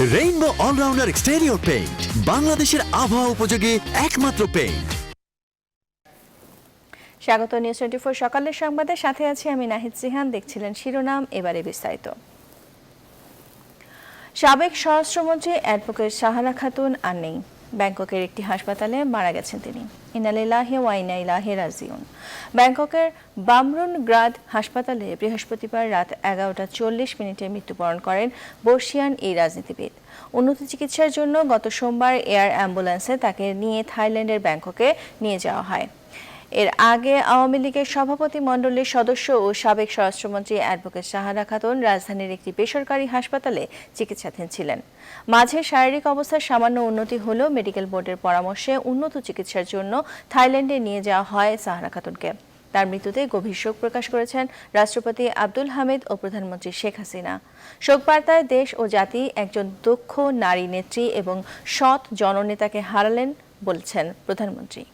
Rainbow allrounder exterior paint, বাংলাদেশের আবহাওয়া উপযোগী একমাত্র পেইন্ট। স্বাগত নিউজ 24 সকালের সংবাদের সাথে আছি আমি নাহিদ জিহান। দেখছিলেন শিরোনাম, এবারে বিস্তারিত। সাবেক স্বরাষ্ট্রমন্ত্রী অ্যাডভোকেট সাহারা খাতুন আর নেই। ব্যাংককের একটি হাসপাতালে মারা গেছেন তিনি। ইন্না লিল্লাহি ওয়া ইন্না ইলাইহি রাজিউন। ব্যাংককের বামরুন গ্রাদ হাসপাতালে বৃহস্পতিবার রাত 11:40 মৃত্যুবরণ করেন বর্ষিয়ান এই রাজনীতিবিদ। উন্নত চিকিৎসার জন্য গত সোমবার এয়ার অ্যাম্বুলেন্সে তাকে নিয়ে থাইল্যান্ডের ব্যাংককে নিয়ে যাওয়া হয়। এর আগে আওয়ামী লীগের সভাপতি মণ্ডলীর সদস্য ও সাবেক স্বরাষ্ট্রমন্ত্রী অ্যাডভোকেট সাহারা খাতুন রাজধানীর একটি বেসরকারি হাসপাতালে চিকিৎসাধীন ছিলেন। মাঝে শারীরিক অবস্থার সামান্য উন্নতি হলেও মেডিকেল বোর্ডের পরামর্শে উন্নত চিকিৎসার জন্য থাইল্যান্ডে নিয়ে যাওয়া হয় সাহারা খাতুনকে। তার মৃত্যুতে গভীর শোক প্রকাশ করেছেন রাষ্ট্রপতি আব্দুল হামিদ ও প্রধানমন্ত্রী শেখ হাসিনা। শোক বার্তায় দেশ ও জাতি একজন দক্ষ নারী নেত্রী এবং সৎ জননেতাকে হারালেন বলছেন প্রধানমন্ত্রী।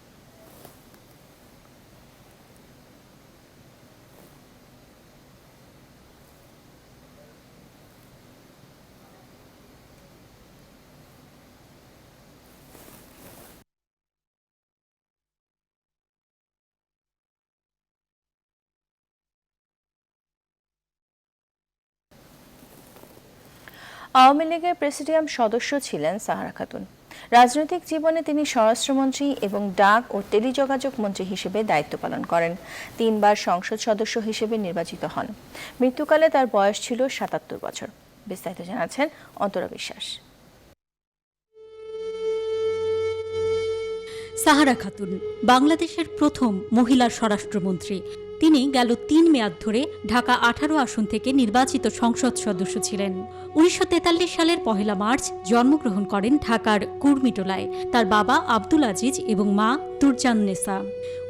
আওয়ামী লীগের প্রেসিডিয়াম সদস্য ছিলেন সাহারা খাতুন। রাজনৈতিক জীবনে তিনি স্বরাষ্ট্রমন্ত্রী এবং ডাক ও টেলিযোগাযোগ মন্ত্রী হিসেবে দায়িত্ব পালন করেন। 3 বার সংসদ সদস্য হিসেবে নির্বাচিত হন। মৃত্যুকালে তার বয়স ছিল 77 বছর। বিস্তারিত জানাচ্ছেন অন্তরা বিশ্বাস। সাহারা খাতুন বাংলাদেশের প্রথম মহিলা স্বরাষ্ট্রমন্ত্রী। তিনি গেল 3 মেয়াদ ধরে ঢাকা 18 আসন থেকে নির্বাচিত সংসদ সদস্য ছিলেন। 1943 সালের 1 মার্চ জন্মগ্রহণ করেন ঢাকার কুর্মিটোলায়। তার বাবা আব্দুল আজিজ এবং মা তুরজান্নেসা।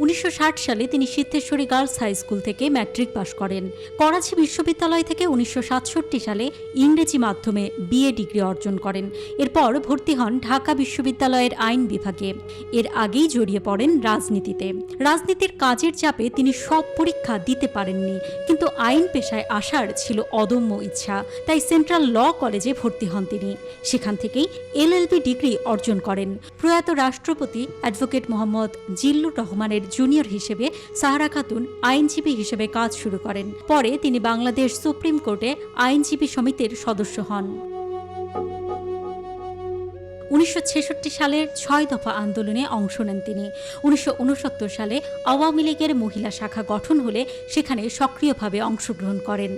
1960 সালে তিনি সিদ্ধেশ্বরী গার্লস হাই স্কুল থেকে ম্যাট্রিক পাশ করেন। করাচি বিশ্ববিদ্যালয় থেকে 1967 সালে ইংরেজি মাধ্যমে বিএ ডিগ্রি অর্জন করেন। এরপর ভর্তি হন ঢাকা বিশ্ববিদ্যালয়ের আইন বিভাগে। এর আগেই জড়িয়ে পড়েন রাজনীতিতে। রাজনীতির কাজের চাপে তিনি সব পরীক্ষা দিতে পারেননি, কিন্তু আইন পেশায় আসার ছিল অদম্য ইচ্ছা। তাই সেন্ট্রাল ল কলেজে ভর্তি হন তিনি। সেখান থেকেই এলএলবি ডিগ্রি অর্জন করেন। প্রয়াত রাষ্ট্রপতি অ্যাডভোকেট মোহাম্মদ জিল্লুর রহমানের জুনিয়র হিসেবে সাহারা খাতুন আইনজীবী হিসেবে কাজ শুরু করেন। পরে তিনি বাংলাদেশ সুপ্রিম কোর্টে আইনজীবী সমিতির সদস্য হন। 1966 সালের 6 দফা আন্দোলনে অংশ নেন তিনি। 1969 সালে আওয়ামী লীগের মহিলা শাখা গঠন হলে সেখানে সক্রিয়ভাবে অংশগ্রহণ করেন।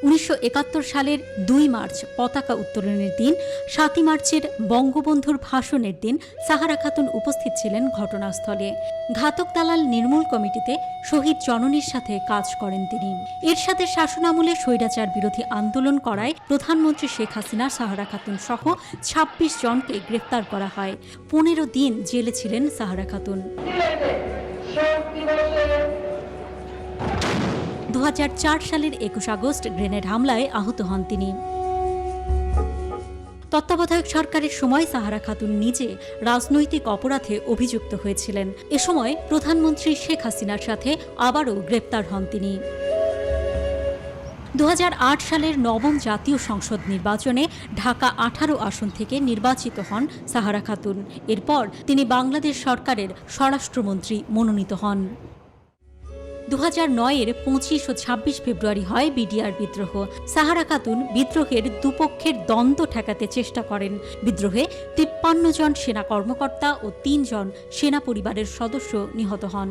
1971 সালের 2 মার্চ পতাকা উত্তোলনের দিন, 7 মার্চের বঙ্গবন্ধুর ভাষণের দিন সাহারা খাতুন উপস্থিত ছিলেন ঘটনাস্থলে। ঘাতক দালাল নির্মূল কমিটিতে শহীদ জননীর সাথে কাজ করেন তিনি। এরশাদের শাসনামলে স্বৈরাচার বিরোধী আন্দোলন করায় প্রধানমন্ত্রী শেখ হাসিনা সাহারা খাতুন সহ 26 জনকে গ্রেফতার করা হয়। 15 দিন জেলে ছিলেন সাহারা খাতুন। 2004 সালের 21 আগস্ট গ্রেনেড হামলায় আহত হন তিনি। তত্ত্বাবধায়ক সরকারের সময় সাহারা খাতুন নিজে রাজনৈতিক অপরাধে অভিযুক্ত হয়েছিলেন। এ সময় প্রধানমন্ত্রী শেখ হাসিনার সাথে আবারও গ্রেপ্তার হন তিনি। 2008 সালের 9ম জাতীয় সংসদ নির্বাচনে ঢাকা 18 আসন থেকে নির্বাচিত হন সাহারা খাতুন। এরপর তিনি বাংলাদেশ সরকারের স্বরাষ্ট্রমন্ত্রী মনোনীত হন। 2009-এর 25 ও 26 ফেব্রুয়ারি হয় বিডিআর বিদ্রোহ। সাহারা খাতুন বিদ্রোহের দুপক্ষের দ্বন্দ্ব ঠেকাতে চেষ্টা করেন। বিদ্রোহে 53 জন সেনা কর্মকর্তা ও 3 জন সেনা পরিবারের সদস্য নিহত হন।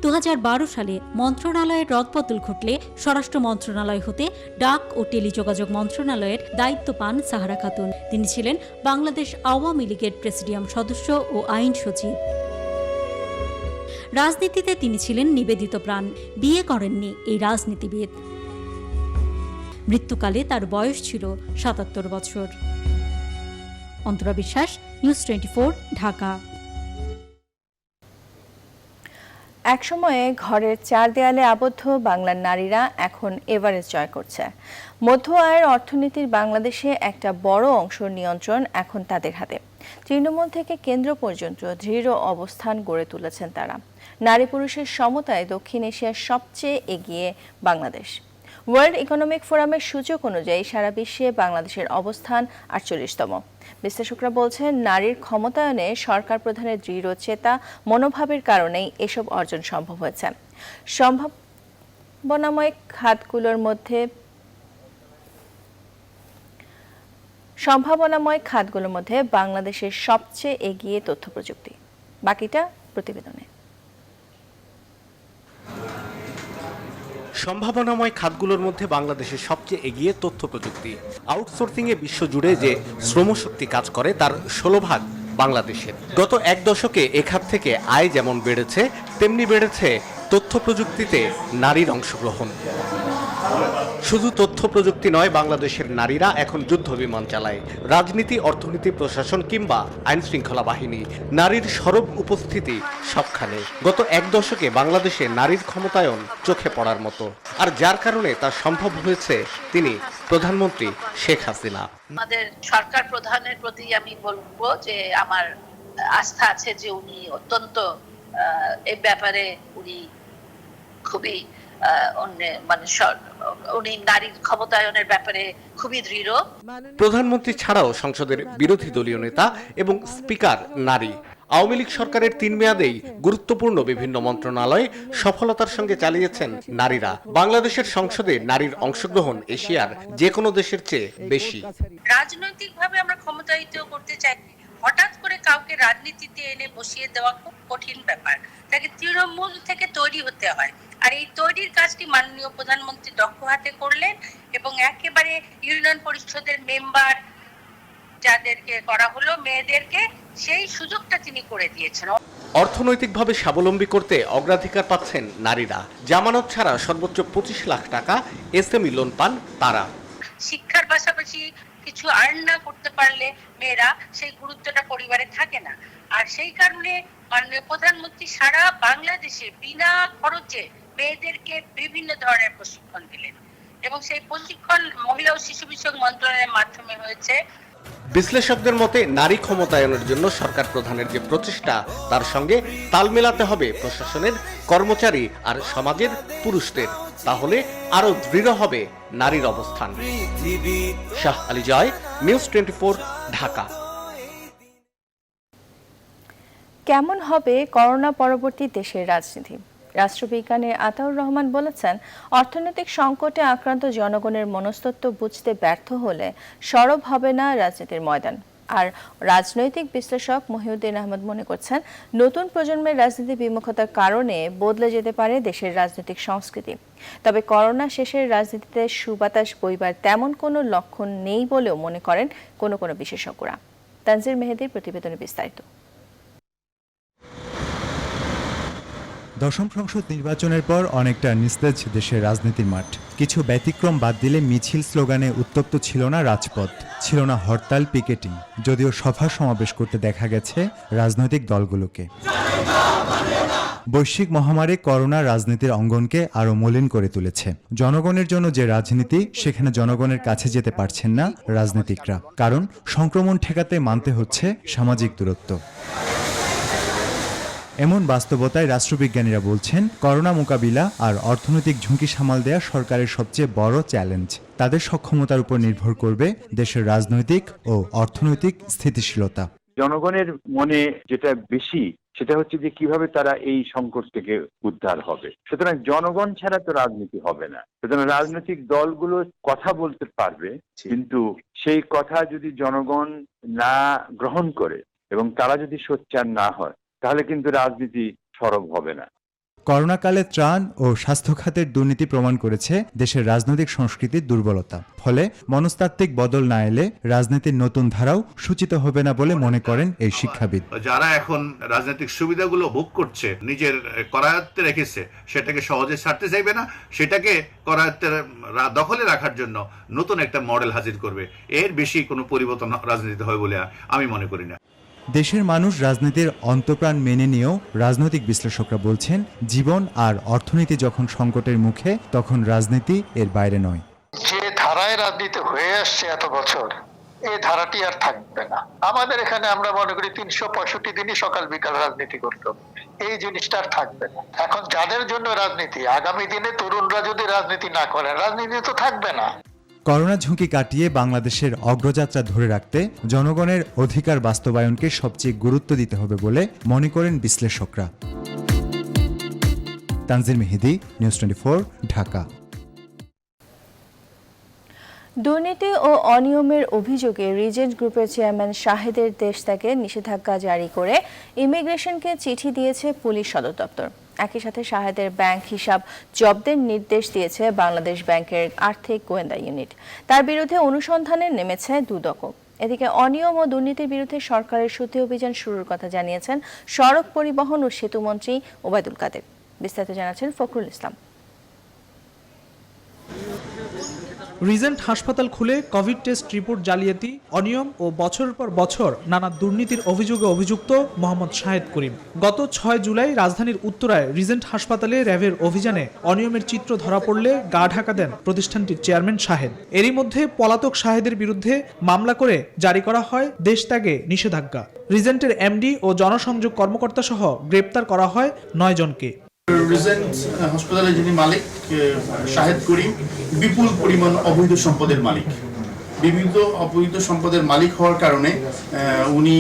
2012 সালে মন্ত্রণালয়ের রদবদল ঘটলে স্বরাষ্ট্র মন্ত্রণালয় হতে ডাক ও টেলিযোগাযোগ মন্ত্রণালয়ের দায়িত্ব পান সাহারা খাতুন। তিনি ছিলেন বাংলাদেশ আওয়ামী লীগের প্রেসিডিয়াম সদস্য ও আইন সচিব। রাজনীতিতে তিনি ছিলেন নিবেদিত প্রাণ। বিয়ে করেননি এই রাজনীতিবিদ। মৃত্যুকালে তার বয়স ছিল 77 বছর। অন্তরা বিশ্বাস, নিউজ 24, ঢাকা। একসময়ে ঘরের 4 দেয়ালে আবদ্ধ বাংলার নারীরা এখন এভারেস্ট জয় করছে। মধ্য আয়ের অর্থনীতির বাংলাদেশে একটা বড় অংশ নিয়ন্ত্রণ এখন তাদের হাতে। তৃণমূল থেকে কেন্দ্র পর্যন্ত দৃঢ় অবস্থান গড়ে তুলেছেন তারা। নারী পুরুষের সমতায় দক্ষিণ এশিয়ার সবচেয়ে এগিয়ে বাংলাদেশ। ওয়ার্ল্ড ইকোনমিক ফোরামের সূচক অনুযায়ী সারা বিশ্বে বাংলাদেশের অবস্থান 48তম। বিশ্লেষকরা বলছেন, নারীর ক্ষমতায়নে সরকার প্রধানের দৃঢ় চেতা মনোভাবের কারণেই এসব অর্জন সম্ভব হয়েছে। সম্ভাবনাময় খাতগুলোর মধ্যে বাংলাদেশের সবচেয়ে এগিয়ে তথ্য প্রযুক্তি। বাকিটা প্রতিবেদনে। সম্ভাবনাময় খাতগুলোর মধ্যে বাংলাদেশের সবচেয়ে এগিয়ে তথ্য প্রযুক্তি। আউটসোর্সিংয়ে বিশ্বজুড়ে যে শ্রমশক্তি কাজ করে তার 16 ভাগ বাংলাদেশের। গত এক দশকে এ খাত থেকে আয় যেমন বেড়েছে, তেমনি বেড়েছে তথ্য প্রযুক্তিতে নারীর অংশগ্রহণ। শুধু তথ্য প্রযুক্তি নয়, বাংলাদেশের নারীরা এখন যুদ্ধ বিমান চালায়। রাজনীতি, অর্থনীতি, প্রশাসন কিংবা আইন শৃঙ্খলা বাহিনী, নারীর সরব উপস্থিতি সবখানে। গত এক দশকে বাংলাদেশে নারীর ক্ষমতায়ন চোখে পড়ার মতো, আর যার কারণে তা সম্ভব হয়েছে তিনি প্রধানমন্ত্রী শেখ হাসিনা। আমাদের সরকার প্রধানের প্রতি আমি বলবো যে আমার আস্থা আছে যে উনি অত্যন্ত এই ব্যাপারে উনি খুবই উনি নারীর ক্ষমতায়নের ব্যাপারে খুবই দৃঢ়। প্রধানমন্ত্রী ছাড়াও সংসদের বিরোধী দলীয় নেতা এবং স্পিকার নারী। আওয়ামী লীগ সরকারের 3 মেয়াদেই গুরুত্বপূর্ণ বিভিন্ন মন্ত্রণালয় সফলতার সঙ্গে চালিয়েছেন নারীরা। বাংলাদেশের সংসদে নারীর অংশগ্রহণ এশিয়ার যে কোনো দেশের চেয়ে বেশি। রাজনৈতিকভাবে আমরা ক্ষমতায়িত করতে চাই, হঠাৎ করে কাউকে রাজনীতিতে এনে বসিয়ে দেওয়া খুব কঠিন ব্যাপার। তাকে তৃণমূল থেকে তৈরি হতে হয়, আর এই তৈরির কাজটি মাননীয় প্রধানমন্ত্রী দক্ষ হাতে করলেন এবং একেবারে ইউনিয়ন পরিষদের মেম্বার যাদেরকে করা হলো, মেয়েদেরকে সেই সুযোগটা তিনি করে দিয়েছেন। অর্থনৈতিকভাবে স্বাবলম্বী করতে অগ্রাধিকার পাচ্ছেন নারীরা। জামানত ছাড়া সর্বোচ্চ 25 লাখ টাকা এসএমই লোন পান তারা। শিক্ষার পাশাপাশি কিছু আর্ন না করতে পারলে মেয়েরা সেই গুরুত্বটা পরিবারে থাকে না, আর সেই কারণে মাননীয় প্রধানমন্ত্রী সারা বাংলাদেশে বিনা খরচে মেয়েদেরকে বিভিন্ন ধরনের প্রশিক্ষণ দিলেন এবং সেই প্রশিক্ষণ মহিলা ও শিশু বিষয়ক মন্ত্রণালয়ের মাধ্যমে হয়েছে। বিশ্লেষকদের মতে, নারী ক্ষমতায়নের জন্য সরকার প্রধানের যে প্রচেষ্টা, তার সঙ্গে তাল মেলাতে হবে প্রশাসনের, কর্মচারী আর সমাজের পুরুষদের। তাহলে আরো দৃঢ় হবে নারীর অবস্থান। শাহ আলী জয়, নিউজ 24, ঢাকা। কেমন হবে করোনা পরবর্তী দেশের রাজনীতি? রাষ্ট্রবিজ্ঞানী আতাউর রহমান বলেছেন, অর্থনৈতিক সংকটে আক্রান্ত জনগণের মনস্তত্ত্ব বুঝতে ব্যর্থ হলে সরব হবে না রাজনীতির ময়দান। আর রাজনৈতিক বিশ্লেষক মহিউদ্দিন আহমদ মনে করছেন, নতুন প্রজন্মের রাজনীতি বিমুখতার কারণে বদলে যেতে পারে দেশের রাজনৈতিক সংস্কৃতি। তবে করোনা শেষের রাজনীতিতে সুবাতাস বইবার তেমন কোনো লক্ষণ নেই বলেও মনে করেন কোনো কোনো বিশেষজ্ঞরা। তানজির মেহেদির প্রতিবেদনে বিস্তারিত। দশম সংসদ নির্বাচনের পর অনেকটা নিস্তেজ দেশের রাজনীতির মাঠ। কিছু ব্যতিক্রম বাদ দিলে মিছিল স্লোগানে উত্তপ্ত ছিল না রাজপথ, ছিল না হরতাল, পিকেটিং। যদিও সভা সমাবেশ করতে দেখা গেছে রাজনৈতিক দলগুলোকে। বৈশ্বিক মহামারী করোনা রাজনীতির অঙ্গনকে আরও মলিন করে তুলেছে। জনগণের জন্য যে রাজনীতি, সেখানে জনগণের কাছে যেতে পারছেন না রাজনীতিকরা, কারণ সংক্রমণ ঠেকাতে মানতে হচ্ছে সামাজিক দূরত্ব। এমন বাস্তবতায় রাষ্ট্রবিজ্ঞানীরা বলছেন, করোনা মোকাবিলা আর অর্থনৈতিক ঝুঁকি সামাল দেয়া সরকারের সবচেয়ে বড় চ্যালেঞ্জ। তাদের সক্ষমতার উপর নির্ভর করবে দেশের রাজনৈতিক ও অর্থনৈতিক স্থিতিশীলতা। জনগণের মনে যেটা বেশি, সেটা হচ্ছে যে কিভাবে তারা এই সংকট থেকে উদ্ধার হবে। সুতরাং জনগণ ছাড়া তো রাজনীতি হবে না। সুতরাং রাজনৈতিক দলগুলো কথা বলতে পারবে, কিন্তু সেই কথা যদি জনগণ না গ্রহণ করে এবং তারা যদি সোচ্চার না হয়, তাহলে কিন্তু রাজনীতি সরব হবে না। করোনাকালে ত্রাণ ও স্বাস্থ্য খাতের দুর্নীতি প্রমাণ করেছে দেশের রাজনৈতিক সংস্কৃতির দুর্বলতা। ফলে মনস্তাত্ত্বিক বদল না এলে রাজনীতির নতুন ধারাও সূচিত হবে না বলে মনে করেন এই শিক্ষাবিদ। যারা এখন রাজনৈতিক সুবিধাগুলো ভোগ করছে, নিজের করায়ত্তে রেখেছে, সেটাকে সহজে ছাড়তে চাইবে না, সেটাকে করায়ত্তের দখলে রাখার জন্য নতুন একটা মডেল হাজির করবে। এর বেশি কোনো পরিবর্তন রাজনীতিতে হয় বলে আমি মনে করি না। দেশের মানুষ রাজনীতির অন্তপ্রাণ মেনে নিয়েও রাজনৈতিক বিশ্লেষকরা বলছেন, জীবন আর অর্থনীতি যখন সংকটের মুখে, তখন রাজনীতি এর বাইরে নয়। যে ধারায় রাজনীতি হয়ে আসছে এত বছর, এই ধারাটি আর থাকবে না। আমাদের এখানে আমরা মনে করি 365 দিনই সকাল বিকাল রাজনীতি করতে হবে। এই জিনিসটা আর থাকবে না। এখন যাদের জন্য রাজনীতি, আগামী দিনে তরুণরা যদি রাজনীতি না করে, রাজনীতি তো থাকবে না। করোনা ঝুঁকি কাটিয়ে বাংলাদেশের অগ্রযাত্রা ধরে রাখতে জনগণের অধিকার বাস্তবায়নকে সবচেয়ে গুরুত্ব দিতে হবে বলে মনে করেন বিশ্লেষকরা। তানজিল মেহেদি, নিউজ 24, ঢাকা। দুর্নীতি ও অনিয়মের অভিযোগে রিজেন্ট গ্রুপের চেয়ারম্যান শাহেদের দেশ থেকে নিষেধাজ্ঞা জারি করে ইমিগ্রেশনকে চিঠি দিয়েছে পুলিশ সদর দপ্তর। একই সাথে শাহেদের ব্যাংক হিসাব জব্দের নির্দেশ দিয়েছে বাংলাদেশ ব্যাংকের আর্থিক গোয়েন্দা ইউনিট। তার বিরুদ্ধে অনুসন্ধানে নেমেছে দুদকও। এদিকে অনিয়ম ও দুর্নীতির বিরুদ্ধে সরকারের শুদ্ধি অভিযান শুরুর কথা জানিয়েছেন সড়ক পরিবহন ও সেতুমন্ত্রী ওবায়দুল কাদের। বিস্তারিত জানাচ্ছেন ফখরুল ইসলাম। রিজেন্ট হাসপাতাল খুলে কোভিড টেস্ট রিপোর্ট জালিয়াতি, অনিয়ম ও বছরের পর বছর নানা দুর্নীতির অভিযোগে অভিযুক্ত মোহাম্মদ শাহেদ করিম। গত 6 জুলাই রাজধানীর উত্তরায় রিজেন্ট হাসপাতালে র্যাবের অভিযানে অনিয়মের চিত্র ধরা পড়লে গা ঢাকা দেন প্রতিষ্ঠানটির চেয়ারম্যান শাহেদ। এরই মধ্যে পলাতক শাহেদের বিরুদ্ধে মামলা করে জারি করা হয় দেশ ত্যাগে নিষেধাজ্ঞা। রিজেন্টের এমডি ও জনসংযোগ কর্মকর্তা সহ গ্রেপ্তার করা হয় 9 জনকে। রিজেন্ট হাসপাতালের যিনি মালিক শাহেদ করিম বিপুল পরিমাণ অবৈধ সম্পদের মালিক। বিভিন্ন অবৈধ সম্পদের মালিক হওয়ার কারণে উনি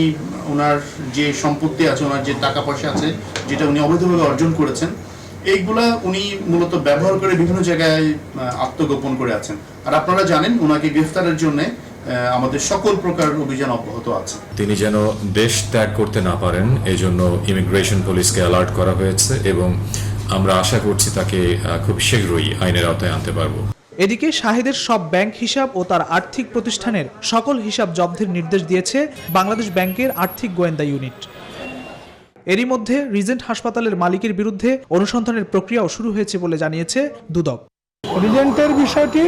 ওনার যে সম্পত্তি আছে, ওনার যে টাকা পয়সা আছে, যেটা উনি অবৈধভাবে অর্জন করেছেন, এইগুলা উনি মূলত ব্যবহার করে বিভিন্ন জায়গায় আত্মগোপন করে আছেন। আর আপনারা জানেন ওনাকে গ্রেফতারের জন্য আমাদের সকল প্রকার অভিযান অব্যাহত আছে। তিনি যেন দেশ ত্যাগ করতে না পারেন এজন্য ইমিগ্রেশন পুলিশকে অ্যালার্ট করা হয়েছে এবং আমরা আশা করছি তাকে খুব শীঘ্রই আইনের আওতায় আনতে পারব। এদিকে শাহেদের সব ব্যাংক হিসাব ও তার আর্থিক প্রতিষ্ঠানের সকল হিসাব জব্দের নির্দেশ দিয়েছে বাংলাদেশ ব্যাংকের আর্থিক গোয়েন্দা ইউনিট। এরই মধ্যে রিজেন্ট হাসপাতালের মালিকের বিরুদ্ধে অনুসন্ধানের প্রক্রিয়াও শুরু হয়েছে বলে জানিয়েছে দুদক। রিজেন্টের বিষয়টি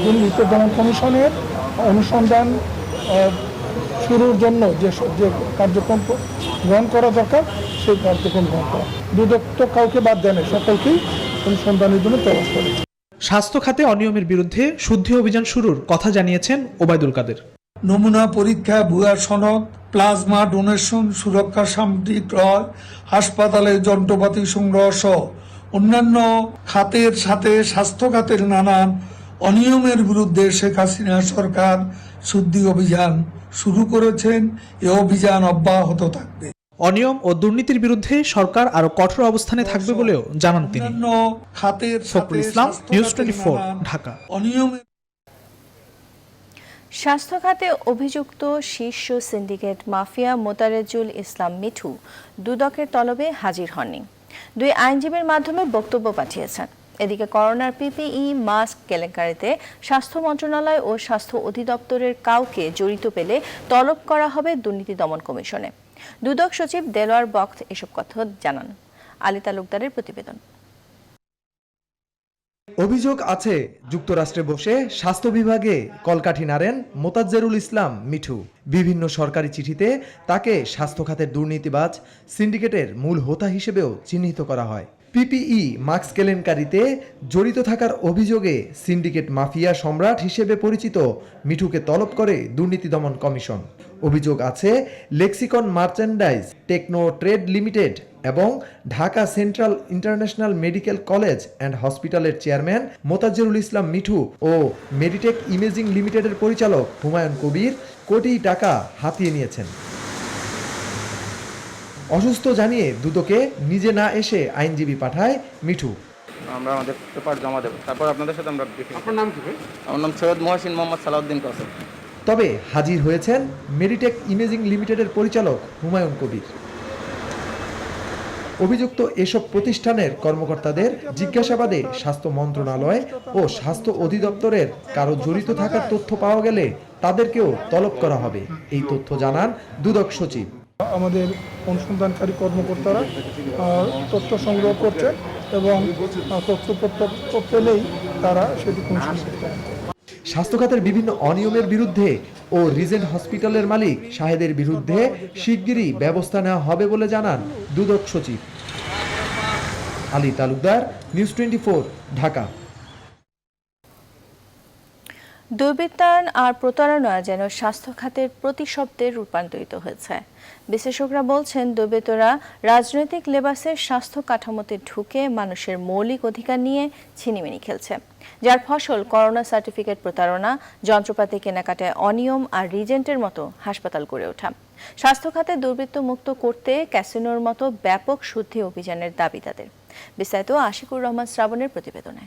দুর্নীতি দমন কমিশনের অনুসন্ধান শুরুর জন্য যে কার্যক্রম গ্রহণ করা দরকার সেই কার্যক্রম গ্রহণ করা। দুদক তো কাউকে বাদ দেয় না, সকলকেই অনুসন্ধানের জন্য প্রয়াস করেছে। স্বাস্থ্য খাতে অনিয়মের বিরুদ্ধে শুদ্ধি অভিযান শুরুর কথা জানিয়েছেন ওবায়দুল কাদের। নমুনা পরীক্ষা, ভুয়া সনদ, প্লাজমা ডোনেশন, সুরক্ষা সামগ্রী ক্রয়, হাসপাতালের যন্ত্রপাতি সংগ্রহ সহ অন্যান্য খাতের সাথে স্বাস্থ্য খাতের নানান অনিয়মের বিরুদ্ধে শেখ হাসিনা সরকার শুদ্ধি অভিযান শুরু করেছেন। এ অভিযান অব্যাহত থাকবে। অনিয়ম ও দুর্নীতির বিরুদ্ধে সরকার আরো কঠোর অবস্থানে থাকবে বলেও জানান তিনি। ফখরুল ইসলাম, নিউজ 24, ঢাকা। স্বাস্থ্য খাতে অভিযুক্ত শীর্ষ সিন্ডিকেট মাফিয়া মোতারেজুল ইসলাম মিঠু দুদকের তলবে হাজির হননি। 2 আইনজীবীর মাধ্যমে বক্তব্য পাঠিয়েছেন। এদিকে করোনার পিপিই মাস্ক কেলেঙ্কারিতে স্বাস্থ্য মন্ত্রণালয় ও স্বাস্থ্য অধিদপ্তরের কাউকে জড়িত পেলে তলব করা হবে দুর্নীতি দমন কমিশনে। দুদক সচিব দেলোয়ার বখত এসব কথা জানান। আলী তালুকদারের প্রতিবেদন। অভিযোগ আছে যুক্তরাষ্ট্রে বসে স্বাস্থ্য বিভাগে কলকাঠি নাড়েন মোতাজ্জেরুল ইসলাম মিঠু। বিভিন্ন সরকারি চিঠিতে তাকে স্বাস্থ্য খাতের দুর্নীতিবাজ সিন্ডিকেটের মূল হোতা হিসেবেও চিহ্নিত করা হয়। পিপিই মাস্ক কেলেঙ্কারিতে জড়িত থাকার অভিযোগে সিন্ডিকেট মাফিয়া সম্রাট হিসেবে পরিচিত মিঠুকে তলব করে দুর্নীতি দমন কমিশন। অভিযোগ আছে Lexicon Merchandise, Techno Trade Limited এবং Dhaka Central International Medical College and হসপিটালের চেয়ারম্যান মোতাজ্জেরুল ইসলাম মিঠু ও মেডিটেক ইমেজিং লিমিটেডের পরিচালক হুমায়ুন কবির কোটি টাকা হাতিয়ে নিয়েছেন। অসুস্থ জানিয়ে দুদকে নিজে না এসে আইনজীবী পাঠায় মিঠু। আমরা আমাদের পেপার জমা দেব, তারপর আপনাদের সাথে আমরা দেখি। আপনার নাম কি? আমার নাম সৈয়দ মহসিন মোহাম্মদ সালাউদ্দিন কাসেম। তবে হাজির হয়েছেন মেডিটেক ইমেজিং লিমিটেডের পরিচালক হুমায়ুন কবির। অভিযুক্ত এসব প্রতিষ্ঠানের কর্মকর্তাদের জিজ্ঞাসাবাদে স্বাস্থ্য মন্ত্রণালয় ও স্বাস্থ্য অধিদপ্তরের কারো জড়িত থাকার তথ্য পাওয়া গেলে তাদেরকেও তলব করা হবে, এই তথ্য জানান দুদক সচিব। আমাদের অনুসন্ধানকারী কর্মকর্তারা তথ্য সংগ্রহ করছে এবং তথ্যপত্র পেলেই তারা সেটি অনুসন্ধান করতে হবে। স্বাস্থ্য খাতের বিভিন্ন অনিয়মের বিরুদ্ধে ও রিজেন্ট হসপিটালের মালিক শাহেদের বিরুদ্ধে শিগগিরই ব্যবস্থা নেওয়া হবে বলে জানান দুদক সচিব। আলী তালুকদার, নিউজ 24, ঢাকা। দুর্বৃত্তায়ন আর প্রতারণা যেন স্বাস্থ্য খাতের প্রতিশব্দে রূপান্তরিত হয়েছে। বিশেষজ্ঞরা বলছেন, দুর্বৃত্তরা রাজনৈতিক লেবাসের স্বাস্থ্য কাঠামোতে ঢুকে মানুষের মৌলিক অধিকার নিয়ে ছিনিমিনি খেলছে, যার ফসল করোনা সার্টিফিকেট প্রতারণা, যন্ত্রপাতি কেনাকাটায় অনিয়ম আর রিজেন্টের মতো হাসপাতাল গড়ে ওঠা। স্বাস্থ্য খাতে দুর্বৃত্ত মুক্ত করতে ক্যাসিনোর মতো ব্যাপক শুদ্ধি অভিযানের দাবি তাদের। বিস্তারিত আশিকুর রহমান শ্রাবণের প্রতিবেদনে।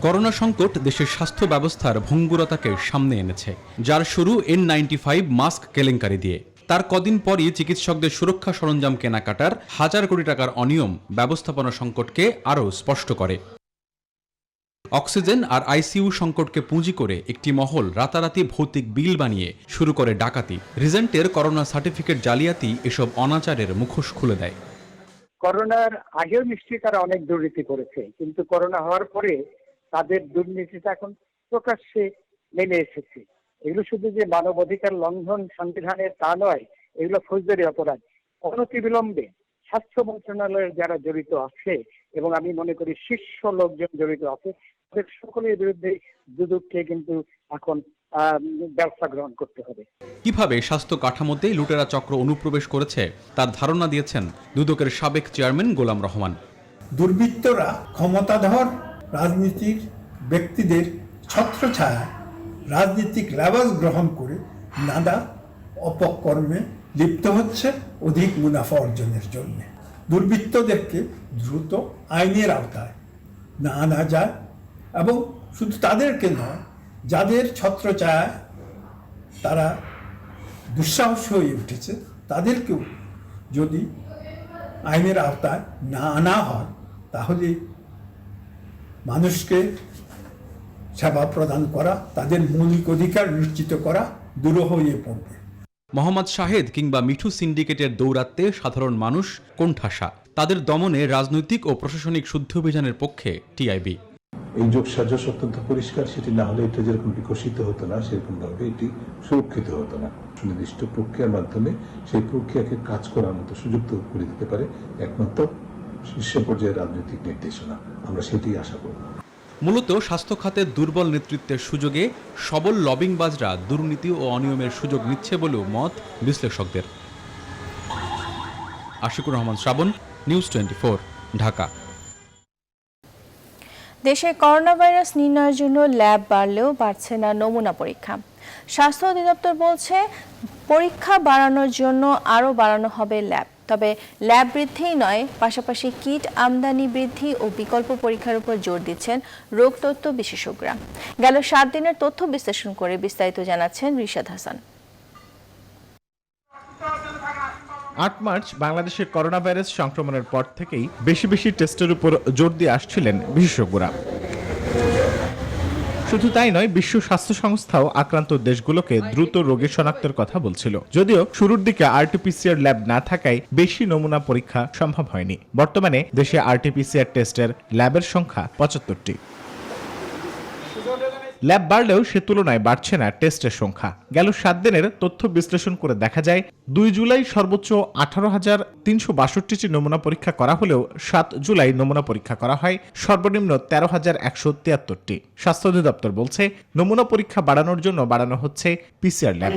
করোনা সংকট দেশের স্বাস্থ্য ব্যবস্থার ভঙ্গুরতাকে সামনে এনেছে, যার শুরু N95 মাস্ক কেলেঙ্কারি দিয়ে। তার কদিন পরই চিকিৎসকদের সুরক্ষা সরঞ্জাম কেনাকাটার হাজার কোটি টাকার অনিয়ম ব্যবস্থাপনা সংকটকে আরও স্পষ্ট করে। অক্সিজেন আর আইসিইউ সংকটকে পুঁজি করে একটি মহল রাতারাতি ভৌতিক বিল বানিয়ে শুরু করে ডাকাতি। রিজেন্টের করোনা সার্টিফিকেট জালিয়াতি এসব অনাচারের মুখোশ খুলে দেয়। করোনার আগেও নিশ্চয়ই তারা অনেক দুর্নীতি করেছে, কিন্তু করোনা হওয়ার পরে তাদের দুর্নীতিটা এখন প্রকাশ্যে নেমে এসেছে। এগুলো শুধু যে মানবাধিকার লঙ্ঘন সংবিধানের তা নয়, এগুলো ফৌজদারি অপরাধ। অনতিবিলম্বে স্বাস্থ্য মন্ত্রণালয়ের যারা জড়িত আছে, এবং আমি মনে করি শীর্ষ লোকজন জড়িত আছে, তাদের সকলের বিরুদ্ধে দুদককে কিন্তু এখন ব্যবস্থা গ্রহণ করতে হবে। কিভাবে স্বাস্থ্য কাঠামোতে লুটেরা চক্র অনুপ্রবেশ করেছে তার ধারণা দিয়েছেন দুদকের সাবেক চেয়ারম্যান গোলাম রহমান। দুর্বৃত্তরা ক্ষমতাধর রাজনীতিক ব্যক্তিদের ছত্রছায়া রাজনৈতিক লেবাস গ্রহণ করে নানা অপকর্মে লিপ্ত হচ্ছে অধিক মুনাফা অর্জনের জন্য। দুর্বৃত্তদেরকে দ্রুত আইনের আওতায় না আনা যায়, এবং শুধু তাদেরকে নয়, যাদের ছত্রছায়ায় তারা দুঃসাহস হয়ে উঠেছে তাদেরকেও যদি আইনের আওতায় না আনা হয়, তাহলে মানুষকে সেবা প্রদান করা, তাদের মৌলিক অধিকার নিশ্চিত করা দুরূহ হয়ে পড়বে। মোহাম্মদ শাহেদ কিংবা মিঠু সিন্ডিকেটের দৌরাত্মে সাধারণ মানুষ কোণঠাসা। তাদের দমনে রাজনৈতিক ও প্রশাসনিক শুদ্ধি অভিযানের পক্ষে টিআইবি। এই যোগসাজশ অত্যন্ত পরিষ্কার, সেটি না হলে এটা যেরকম বিকশিত হতো না, সেরকম ভাবে এটি সুরক্ষিত হতো না। সুনির্দিষ্ট প্রক্রিয়ার মাধ্যমে সেই প্রক্রিয়াকে কাজ করার মতো সুযোগ করে দিতে পারে একমাত্র শীর্ষ পর্যায়ের রাজনৈতিক নির্দেশনা। আমরা সেটি আশা করব। মূলত স্বাস্থ্য খাতের দুর্বল নেতৃত্বের সুযোগে সবল লবিংবাজরা দুর্নীতি ও অনিয়মের সুযোগ নিচ্ছে বলেও মত বিশ্লেষকদের। আশিকুর রহমান শ্রাবণ, নিউজ 24, ঢাকা। দেশে করোনা ভাইরাস নির্ণয়ের জন্য ল্যাব বাড়লেও বাড়ছে না নমুনা পরীক্ষা। স্বাস্থ্য অধিদপ্তর বলছে, পরীক্ষা বাড়ানোর জন্য আরও বাড়ানো হবে ল্যাব। তবে ল্যাব বৃদ্ধিই নয়, পাশাপাশি কিট আমদানি বৃদ্ধি ও বিকল্প পরীক্ষার উপর জোর দিচ্ছেন রোগতত্ত্ব বিশেষজ্ঞরা। গেল 7 দিনের তথ্য বিশ্লেষণ করে বিস্তারিত জানাচ্ছেন রিশাদ হাসান। 8 মার্চ বাংলাদেশের করোনা ভাইরাস সংক্রমণের পর থেকেই বেশি বেশি টেস্টের উপর জোর দিয়ে আসছিলেন বিশেষজ্ঞরা। শুধু তাই নয়, বিশ্ব স্বাস্থ্য সংস্থাও আক্রান্ত দেশগুলোকে দ্রুত রোগের শনাক্তের কথা বলছিল। যদিও শুরুর দিকে আরটিপিসিআর ল্যাব না থাকায় বেশি নমুনা পরীক্ষা সম্ভব হয়নি। বর্তমানে দেশে আরটিপিসিআর টেস্টের ল্যাবের সংখ্যা 75টি। ল্যাব বাড়লেও সে তুলনায় বাড়ছে না টেস্টের সংখ্যা। গেল 7 দিনের তথ্য বিশ্লেষণ করে দেখা যায়, 2 জুলাই সর্বোচ্চ 18,362টি নমুনা পরীক্ষা করা হলেও 7 জুলাই নমুনা পরীক্ষা করা হয় সর্বনিম্ন 13,173টি। স্বাস্থ্য অধিদপ্তর বলছে, নমুনা পরীক্ষা বাড়ানোর জন্য বাড়ানো হচ্ছে পিসিআর ল্যাব।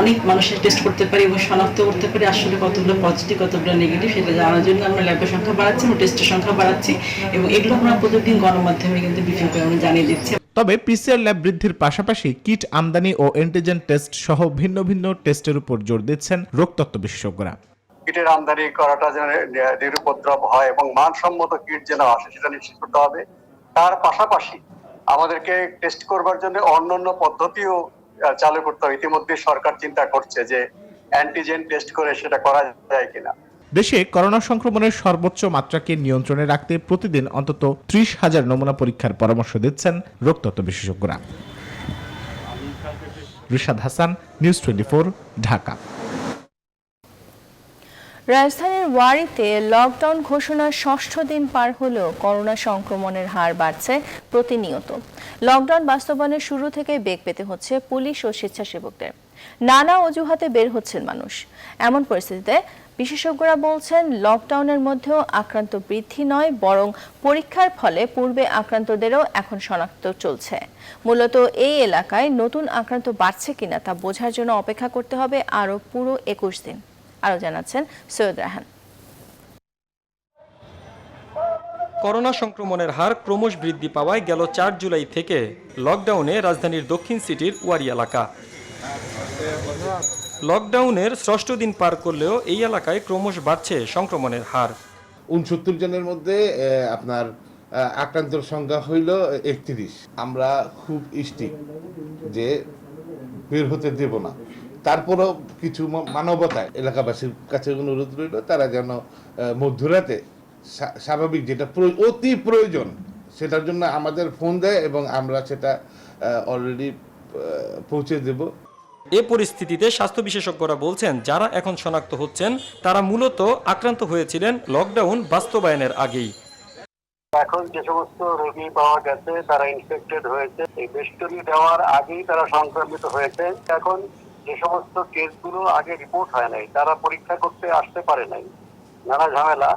অনেক মানুষের টেস্ট করতে পারি এবং শনাক্ত করতে পারি আসলে কতগুলো পজিটিভ কতগুলো নেগেটিভ, সেটা জানার জন্য আমরা ল্যাবের সংখ্যা বাড়াচ্ছি এবং টেস্টের সংখ্যা বাড়াচ্ছি, এবং এগুলো আমরা প্রতিদিন গণমাধ্যমে কিন্তু বিভিন্ন কারণে জানিয়ে দিচ্ছি। তবে পিসিআর ল্যাব বৃদ্ধির পাশাপাশি কিট আমদানি ও অ্যান্টিজেন টেস্ট সহ ভিন্ন ভিন্ন টেস্টের উপর জোর দিচ্ছেন রোগতত্ত্ব বিশেষজ্ঞরা। কিটের আমদানি করাটা যেন নিরুপদ্রব হয় এবং মানসম্মত কিট যেন আসে সেটা নিশ্চিত করতে হবে। তার পাশাপাশি আমাদেরকে টেস্ট করবার জন্য অন্যান্য পদ্ধতিও চালু করতে হবে। ইতিমধ্যে সরকার চিন্তা করছে যে অ্যান্টিজেন টেস্ট করে সেটা করা যায় কিনা। দেশে করোনা সংক্রমণের সর্বোচ্চ মাত্রাকে নিয়ন্ত্রণে রাখতে প্রতিদিন অন্তত 30,000 নমুনা পরীক্ষার পরামর্শ দিচ্ছেন রোগতত্ত্ব বিশেষজ্ঞরা। রিশাদ হাসান, নিউজ 24, ঢাকা। রাজধানীর ওয়ারীতে লকডাউন ঘোষণার 6ষ্ঠ দিন পার হলেও করোনা সংক্রমণের হার বাড়ছে প্রতিনিয়ত। লকডাউন বাস্তবায়নের শুরু থেকে বেগ পেতে হচ্ছে পুলিশ ও স্বেচ্ছাসেবকদের। নানা অজুহাতে বের হচ্ছেন মানুষ। এমন পরিস্থিতিতে বিশেষজ্ঞরা বলছেন লকডাউনের মধ্যেও আক্রান্ত বৃদ্ধি নয়, বরং পরীক্ষার ফলে পূর্বে আক্রান্তদেরও এখন শনাক্ত চলছে। মূলত এই এলাকায় নতুন আক্রান্ত বাড়ছে কিনা তা বোঝার জন্য অপেক্ষা করতে হবে আরও পুরো 21 দিন। আরও জানাচ্ছেন সৈয়দ রায়হান। করোনা সংক্রমণের হার ক্রমশ বৃদ্ধি পাওয়ায় গেল 4 জুলাই থেকে লকডাউনে রাজধানীর দক্ষিণ সিটির ওয়ারি এলাকা। লকডাউনের 6ষ্ঠ দিন পার করলেও এই এলাকায় ক্রমশ বাড়ছে সংক্রমণের হার। 69 জনের মধ্যে আপনার আক্রান্তের সংখ্যা হইল 31। আমরা খুব স্ট্রিক্ট যে বের হতে দেব না, তারপরও কিছু মানবতায় এলাকাবাসীর কাছে অনুরোধ রইল তারা যেন মধ্যরাতে স্বাভাবিক যেটা অতি প্রয়োজন সেটার জন্য আমাদের ফোন দেয় এবং আমরা সেটা অলরেডি পৌঁছে দেব। এ পরিস্থিতিতে স্বাস্থ্য বিশেষজ্ঞরা বলছেন, যারা এখন শনাক্ত হচ্ছেন তারা মূলত আক্রান্ত হয়েছিলেন লকডাউন বাস্তবায়নের আগেই। এখন যে সমস্ত রোগী পাওয়া গেছে তারা ইনফেক্টেড হয়েছে, এই বেষ্টনী দেওয়ার আগেই তারা সংক্রমিত হয়েছে। এখন যে সমস্ত কেসগুলো আগে রিপোর্ট হয় নাই, তারা পরীক্ষা করতে আসতে পারে নাই, নানা ঝামেলা,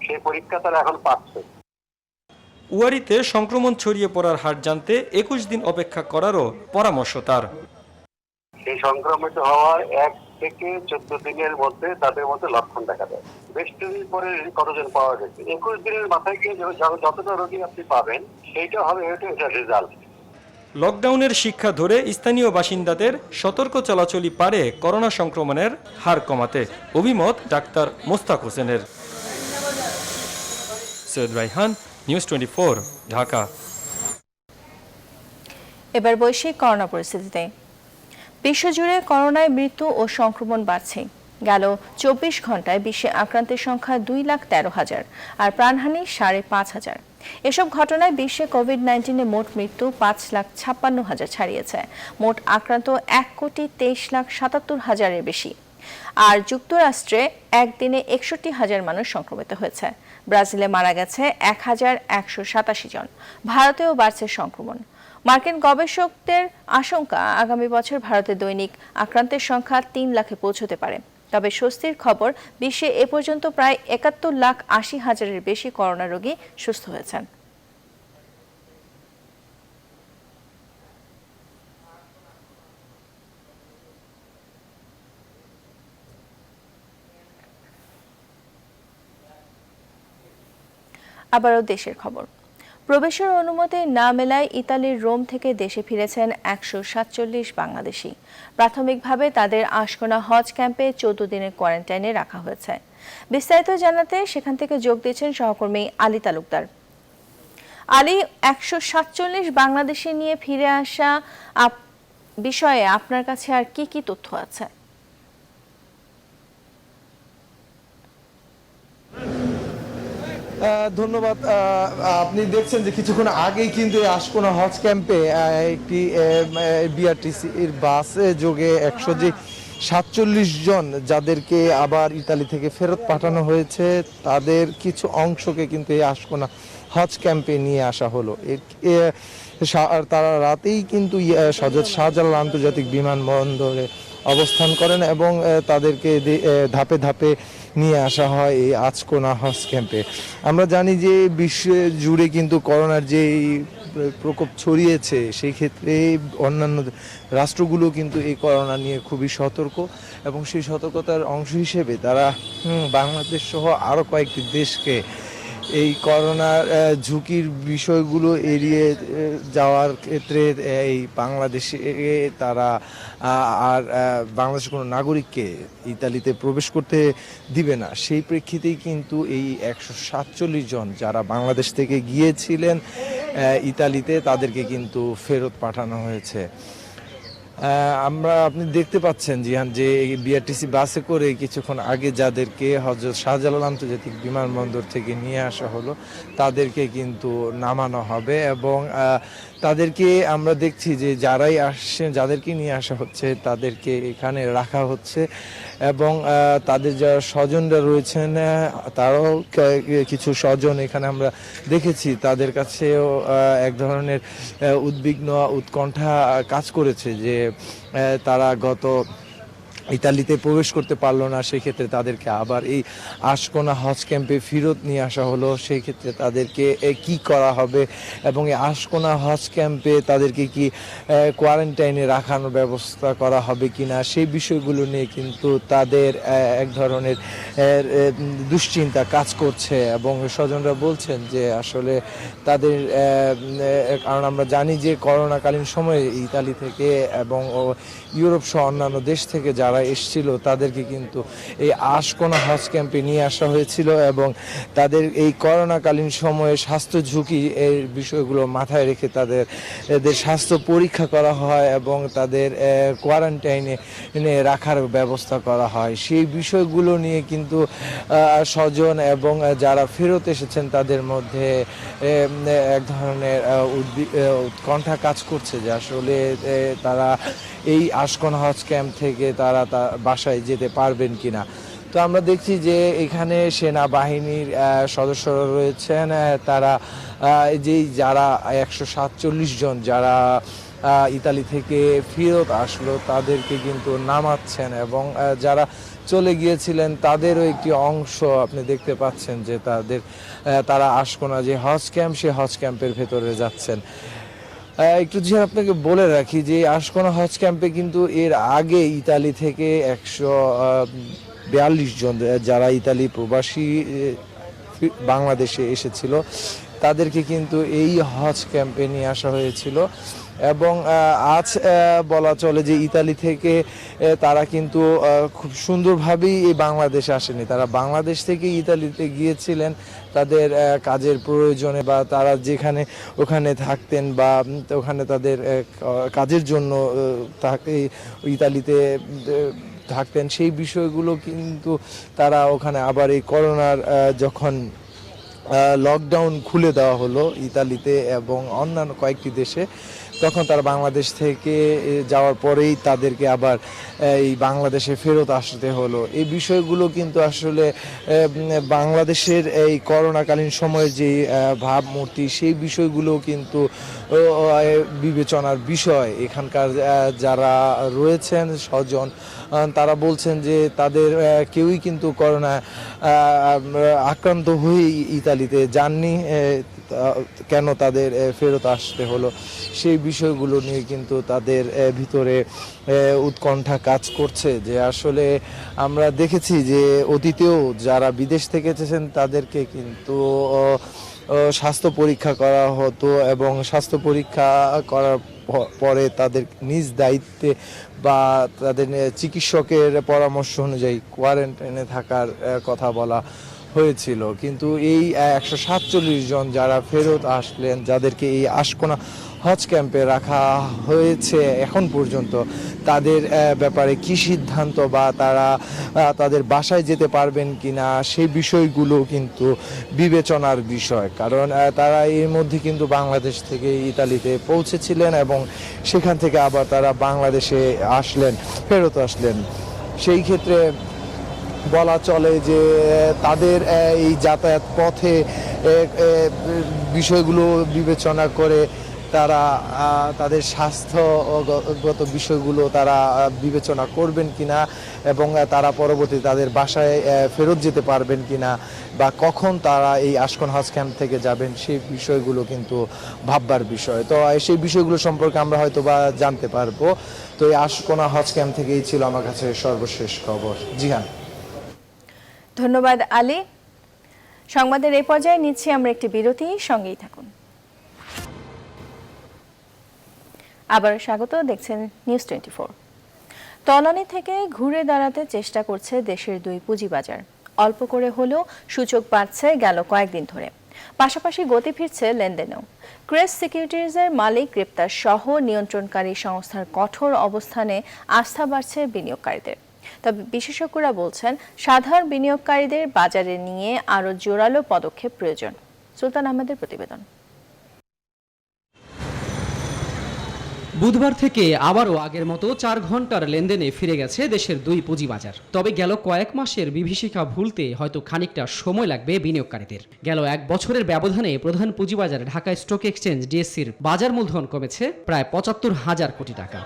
সেই পরীক্ষা তারা এখন পাচ্ছে। ওয়ারিতে সংক্রমণ ছড়িয়ে পড়ার হার জানতে 21 দিন অপেক্ষা করারও পরামর্শ তার। সেই সংক্রমিত হওয়ার 1 থেকে 14 দিনের মধ্যে তাদের মধ্যে লক্ষণ দেখা যায়। বেষ্টনীর পরে কতজন পাওয়া গেছে, 21 দিনের মাথায় গিয়ে যতটা রোগী আপনি পাবেন সেইটা হবে এটা রেজাল্ট। লকডাউনের শিক্ষা ধরে স্থানীয় বাসিন্দাদের সতর্ক চলাচলই পারে করোনা সংক্রমণের হার কমাতে, অভিমত ডাক্তার মোস্তাক হোসেনের। সৈয়দ রায়হান, নিউজ 24, ঢাকা। এবার বৈশ্বিক করোনা পরিস্থিতিতে বিশ্বজুড়ে করোনায় মৃত্যু ও সংক্রমণ বাড়ছে। গেল 24 ঘন্টায় বিশ্বে আক্রান্তের সংখ্যা 2,13,000 আর প্রাণহানি 5,500। এসব ঘটনায় বিশ্বে কোভিড-19 মোট মৃত্যু 5,56,000 ছাড়িয়েছে। মোট আক্রান্ত 1,23,77,000-এর বেশি। আর যুক্তরাষ্ট্রে একদিনে 61,000 মানুষ সংক্রমিত হয়েছে। ব্রাজিলে মারা গেছে 1,187 জন। ভারতেও বাড়ছে সংক্রমণ। মার্কিন গবেষকদের আশঙ্কা, আগামী বছর ভারতে দৈনিক আক্রান্তের সংখ্যা 3 লাখে পৌঁছতে পারে। তবে স্বস্তির খবর, বিশ্বে এ পর্যন্ত প্রায় 71,80,000-এর বেশি করোনা রোগী সুস্থ হয়েছেন। আবারও দেশের খবর। প্রবেশের অনুমতি না মেলায় ইতালির রোম থেকে দেশে ফিরেছেন 147 বাংলাদেশি। প্রাথমিকভাবে তাদের আশকোনা হজ ক্যাম্পে 14 দিনের কোয়ারেন্টাইনে রাখা হয়েছে। বিস্তারিত জানাতে সেখান থেকে যোগ দিয়েছেন সহকর্মী আলী তালুকদার। আলী, 147 বাংলাদেশি নিয়ে ফিরে আসা বিষয়ে আপনার কাছে আর কি কি তথ্য আছে? ধন্যবাদ। আপনি দেখছেন যে কিছুক্ষণ আগেই কিন্তু আশকোনা হজ ক্যাম্পে একটি বিআরটিসির বাসে যোগে 147 জন যাদেরকে আবার ইতালি থেকে ফেরত পাঠানো হয়েছে, তাদের কিছু অংশকে কিন্তু এই আশকোনা হজ ক্যাম্পে নিয়ে আসা হলো। তারা রাতেই কিন্তু হযরত শাহজালাল আন্তর্জাতিক বিমানবন্দরে অবস্থান করেন এবং তাদেরকে ধাপে ধাপে নিয়ে আসা হয় এই আশকোনা হজ ক্যাম্পে। আমরা জানি যে বিশ্ব জুড়ে কিন্তু করোনার যে প্রকোপ ছড়িয়েছে, সেই ক্ষেত্রে অন্যান্য রাষ্ট্রগুলো কিন্তু এই করোনা নিয়ে খুবই সতর্ক এবং সেই সতর্কতার অংশ হিসেবে তারা বাংলাদেশ সহ আরও কয়েকটি দেশকে এই করোনার ঝুঁকির বিষয়গুলো এড়িয়ে যাওয়ার ক্ষেত্রে এই বাংলাদেশে তারা আর বাংলাদেশের কোনো নাগরিককে ইতালিতে প্রবেশ করতে দিবে না। সেই প্রেক্ষিতেই কিন্তু এই 147 জন যারা বাংলাদেশ থেকে গিয়েছিলেন ইতালিতে, তাদেরকে কিন্তু ফেরত পাঠানো হয়েছে। আপনি দেখতে পাচ্ছেন জিহান যে বিআরটিসি বাসে করে কিছুক্ষণ আগে যাদেরকে হযরত শাহজালাল আন্তর্জাতিক বিমানবন্দর থেকে নিয়ে আসা হলো, তাদেরকে কিন্তু নামানো হবে এবং তাদেরকে আমরা দেখছি যে যারাই আসছেন, যাদেরকে নিয়ে আসা হচ্ছে তাদেরকে এখানে রাখা হচ্ছে এবং তাদের যারা স্বজনরা রয়েছেন তারাও কিছু স্বজন এখানে আমরা দেখেছি, তাদের কাছেও এক ধরনের উদ্বিগ্ন উৎকণ্ঠা কাজ করেছে যে তারা গত ইতালিতে প্রবেশ করতে পারলো না, সেক্ষেত্রে তাদেরকে আবার এই আশকোনা হজ ক্যাম্পে ফেরত নিয়ে আসা হলো। সেই ক্ষেত্রে তাদেরকে কি করা হবে এবং এই আশকোনা হজ ক্যাম্পে তাদেরকে কি কোয়ারেন্টাইনে রাখানোর ব্যবস্থা করা হবে কিনা, সেই বিষয়গুলো নিয়ে কিন্তু তাদের এক ধরনের দুশ্চিন্তা কাজ করছে এবং স্বজনরা বলছেন যে আসলে তাদের, কারণ আমরা জানি যে করোনাকালীন সময়ে ইতালি থেকে এবং ইউরোপ সহ অন্যান্য দেশ থেকে যারা এসেছিল তাদেরকে কিন্তু এই আশকোনা হজ ক্যাম্পে নিয়ে আসা হয়েছিল এবং তাদের এই করোনাকালীন সময়ে স্বাস্থ্য ঝুঁকি এই বিষয়গুলো মাথায় রেখে তাদের স্বাস্থ্য পরীক্ষা করা হয় এবং তাদের কোয়ারেন্টাইনে রাখার ব্যবস্থা করা হয়। সেই বিষয়গুলো নিয়ে কিন্তু স্বজন এবং যারা ফেরত এসেছেন তাদের মধ্যে এক ধরনের উৎকণ্ঠা কাজ করছে যে আসলে তারা এই আশকোনা হজ ক্যাম্প থেকে তারা বাসায় যেতে পারবেন কিনা। তো আমরা দেখছি যে এখানে সেনাবাহিনীর সদস্যরা রয়েছেন, তারা যারা 147 জন যারা ইতালি থেকে ফেরত আসলো তাদেরকে কিন্তু নামাচ্ছেন এবং যারা চলে গিয়েছিলেন তাদেরও একটি অংশ আপনি দেখতে পাচ্ছেন যে তারা আশকোনা যে হজ ক্যাম্প, সেই হজ ক্যাম্পের ভেতরে যাচ্ছেন। একটু যে আপনাকে বলে রাখি যে আশকোনা হজ ক্যাম্পে কিন্তু এর আগে ইতালি থেকে 142 জন যারা ইতালি প্রবাসী বাংলাদেশে এসেছিল তাদেরকে কিন্তু এই হজ ক্যাম্পে নিয়ে আসা হয়েছিল এবং আজ বলা চলে যে ইতালি থেকে তারা কিন্তু খুব সুন্দরভাবেই এই বাংলাদেশে আসেনি। তারা বাংলাদেশ থেকে ইতালিতে গিয়েছিলেন তাদের কাজের প্রয়োজনে বা তারা যেখানে ওখানে থাকতেন বা ওখানে তাদের কাজের জন্য ইতালিতে থাকতেন, সেই বিষয়গুলো কিন্তু তারা ওখানে আবার এই করোনার যখন লকডাউন খুলে দেওয়া হলো ইতালিতে এবং অন্যান্য কয়েকটি দেশে, তখন তারা বাংলাদেশ থেকে যাওয়ার পরেই তাদেরকে আবার এই বাংলাদেশে ফেরত আসতে হলো। এই বিষয়গুলো কিন্তু আসলে বাংলাদেশের এই করোনাকালীন সময়ে যে ভাবমূর্তি, সেই বিষয়গুলো কিন্তু বিবেচনার বিষয়। এখানকার যারা রয়েছেন স্বজন তারা বলছেন যে তাদের কেউই কিন্তু করোনা আক্রান্ত হয়েই ইতালিতে যাননি, কেন তাদের ফেরত আসতে হলো, সেই বিষয়গুলো নিয়ে কিন্তু তাদের ভিতরে উৎকণ্ঠা কাজ করছে। যে আসলে আমরা দেখেছি যে অতীতেও যারা বিদেশ থেকে এসেছেন তাদেরকে কিন্তু স্বাস্থ্য পরীক্ষা করা হতো এবং স্বাস্থ্য পরীক্ষা করার পরে তাদের নিজ দায়িত্বে বা তাদের চিকিৎসকের পরামর্শ অনুযায়ী কোয়ারেন্টাইনে থাকার কথা বলা হয়েছিল। কিন্তু এই 147 জন যারা ফেরত আসলেন, যাদেরকে এই আশকোনা হজ ক্যাম্পে রাখা হয়েছে এখন পর্যন্ত, তাদের ব্যাপারে কি সিদ্ধান্ত বা তারা তাদের বাসায় যেতে পারবেন কিনা সেই বিষয়গুলো কিন্তু বিবেচনার বিষয়। কারণ তারা এর মধ্যে কিন্তু বাংলাদেশ থেকে ইতালিতে পৌঁছেছিলেন এবং সেখান থেকে আবার তারা বাংলাদেশে ফেরত আসলেন। সেই ক্ষেত্রে বলা চলে যে তাদের এই যাতায়াত পথে বিষয়গুলো বিবেচনা করে তারা তাদের স্বাস্থ্যগত বিষয়গুলো তারা বিবেচনা করবেন কিনা এবং তারা পরবর্তীতে তাদের বাসায় ফেরত যেতে পারবেন কিনা বা কখন তারা এই আশকোনা হজ ক্যাম্প থেকে যাবেন, সেই বিষয়গুলো কিন্তু ভাববার বিষয়। তো সেই বিষয়গুলো সম্পর্কে আমরা হয়তো বা জানতে পারবো। তো এই আশকোনা হজ ক্যাম্প থেকেই ছিল আমার কাছে সর্বশেষ খবর। জিহান, ধন্যবাদ আলী। সংবাদের এই পর্যায়ে নিচ্ছি আমরা একটি বিরতি, সঙ্গেই থাকুন। আবার স্বাগত, দেখছেন নিউজ 24। তলানি থেকে ঘুরে দাঁড়াতে চেষ্টা করছে দেশের দুই পুঁজিবাজার। অল্প করে হলেও সূচক বাড়ছে গেল কয়েকদিন ধরে, পাশাপাশি গতি ফিরছে লেনদেনেও। ক্রেস সিকিউরিটিজের মালিক গ্রেপ্তার সহ নিয়ন্ত্রণকারী সংস্থার কঠোর অবস্থানে আস্থা বাড়ছে বিনিয়োগকারীদের। তবে বিশেষজ্ঞরা বলছেন সাধারণ বিনিয়োগকারীদের বাজারে নিয়ে আরও জোরালো পদক্ষেপ প্রয়োজন। সুলতান আহমেদের প্রতিবেদন। বুধবার থেকে আবারও আগের মতো 4 ঘন্টার লেনদেনে ফিরে গেছে দেশের দুই পুঁজিবাজার। তবে গেল কয়েক মাসের বিভীষিকা ভুলতে হয়তো খানিকটা সময় লাগবে বিনিয়োগকারীদের। গেল 1 বছরের ব্যবধানে প্রধান পুঁজিবাজার ঢাকা স্টক এক্সচেঞ্জ ডিএসসির বাজার মূলধন কমেছে প্রায় 75,000 কোটি টাকা।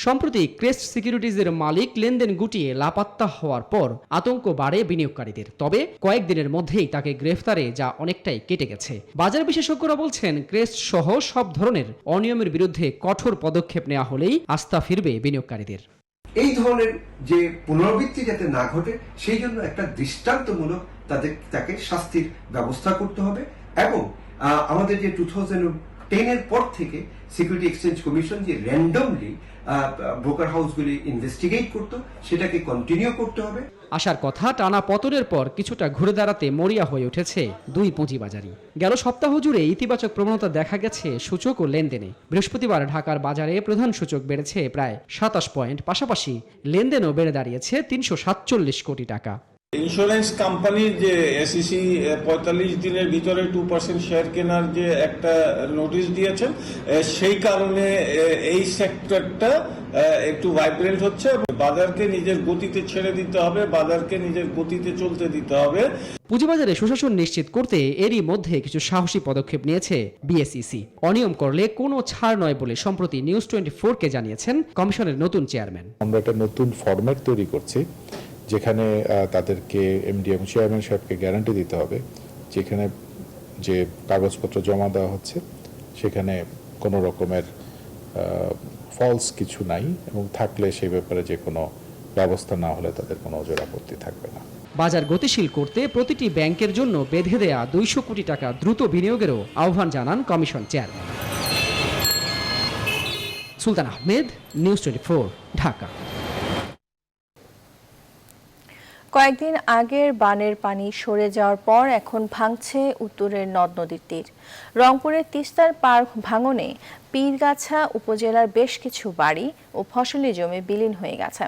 সম্প্রতি ক্রেস্ট সিকিউরিটিজের মালিক লেনদেন গুটিয়ে লাপাত্তা হওয়ার পর আতঙ্ক বাড়ে বিনিয়োগকারীদের। তবে কয়েকদিনের মধ্যেই তাকে গ্রেফতারে যা অনেকটাই কেটে গেছে। বাজার বিশেষজ্ঞরা বলছেন, ক্রেস্ট সহ সব ধরনের অনিয়মের বিরুদ্ধে কঠোর পদক্ষেপ নেওয়া হলেই আস্থা ফিরবে বিনিয়োগকারীদের। এই ধরনের যে পুনরাবৃত্তি যাতে না ঘটে সেই জন্য একটা দৃষ্টান্তমূলক তাকে শাস্তির ব্যবস্থা করতে হবে। এবং আমাদের যে 2010-এর পর থেকে সিকিউরিটি এক্সচেঞ্জ কমিশন যে র্যান্ডমলি ব্রোকার হাউসগুলি ইনভেস্টিগেট করতো, সেটাকে কন্টিনিউ করতে হবে। আশার কথা, টানা পতনের পর কিছুটা ঘুরে দাঁড়াতে মরিয়া হয়ে উঠেছে দুই পুঁজিবাজারই। গেল সপ্তাহ জুড়ে ইতিবাচক প্রবণতা দেখা গেছে সূচক ও লেনদেনে। বৃহস্পতিবার ঢাকার বাজারে প্রধান সূচক বেড়েছে প্রায় 27 পয়েন্ট, পাশাপাশি লেনদেনও বেড়ে দাঁড়িয়েছে 347 কোটি টাকা। ইন্স্যুরেন্স কোম্পানির যে এসইসি 45 দিনের ভিতরে 2% শেয়ার কেনার যে একটা নোটিশ দিয়েছেন, সেই কারণে এই সেক্টরটা একটু ভাইব্রেন্ট হচ্ছে। বাজারকে নিজের গতিতে ছেড়ে দিতে হবে, বাজারকে নিজের গতিতে চলতে দিতে হবে। পুঁজিবাজারে সুশাসন নিশ্চিত করতে এরই মধ্যে কিছু সাহসী পদক্ষেপ নিয়েছে বিএসইসি। অনিয়ম করলে কোনো ছাড় নয় বলে সম্প্রতি নিউজ 24-কে জানিয়েছেন কমিশনের নতুন চেয়ারম্যান। আমরা একটা নতুন ফরম্যাট তৈরি করছি, যেখানে তাদেরকে এমডি এবং চেয়ারম্যান সাহেবকে গ্যারান্টি দিতে হবে যেখানে যে কাগজপত্র জমা দেওয়া হচ্ছে সেখানে কোনো রকমের ফলস কিছু নাই, এবং থাকলে সেই ব্যাপারে যে কোনো ব্যবস্থা না হলে তাদের কোনো ওজোর আপত্তি থাকবে না। বাজার গতিশীল করতে প্রতিটি ব্যাংকের জন্য বেঁধে দেয়া 200 কোটি টাকা দ্রুত বিনিয়োগেরও আহ্বান জানান কমিশন চেয়ারম্যান। সুলতান আহমেদ, নিউজ 24, ঢাকা। কয়েকদিন আগের বানের পানি সরে যাওয়ার পর এখন ভাঙছে উত্তরের নদ নদীর তীর। রংপুরের তিস্তার পার ভাঙনে পীরগাছা উপজেলার বেশ কিছু বাড়ি ও ফসলি জমি বিলীন হয়ে গেছে।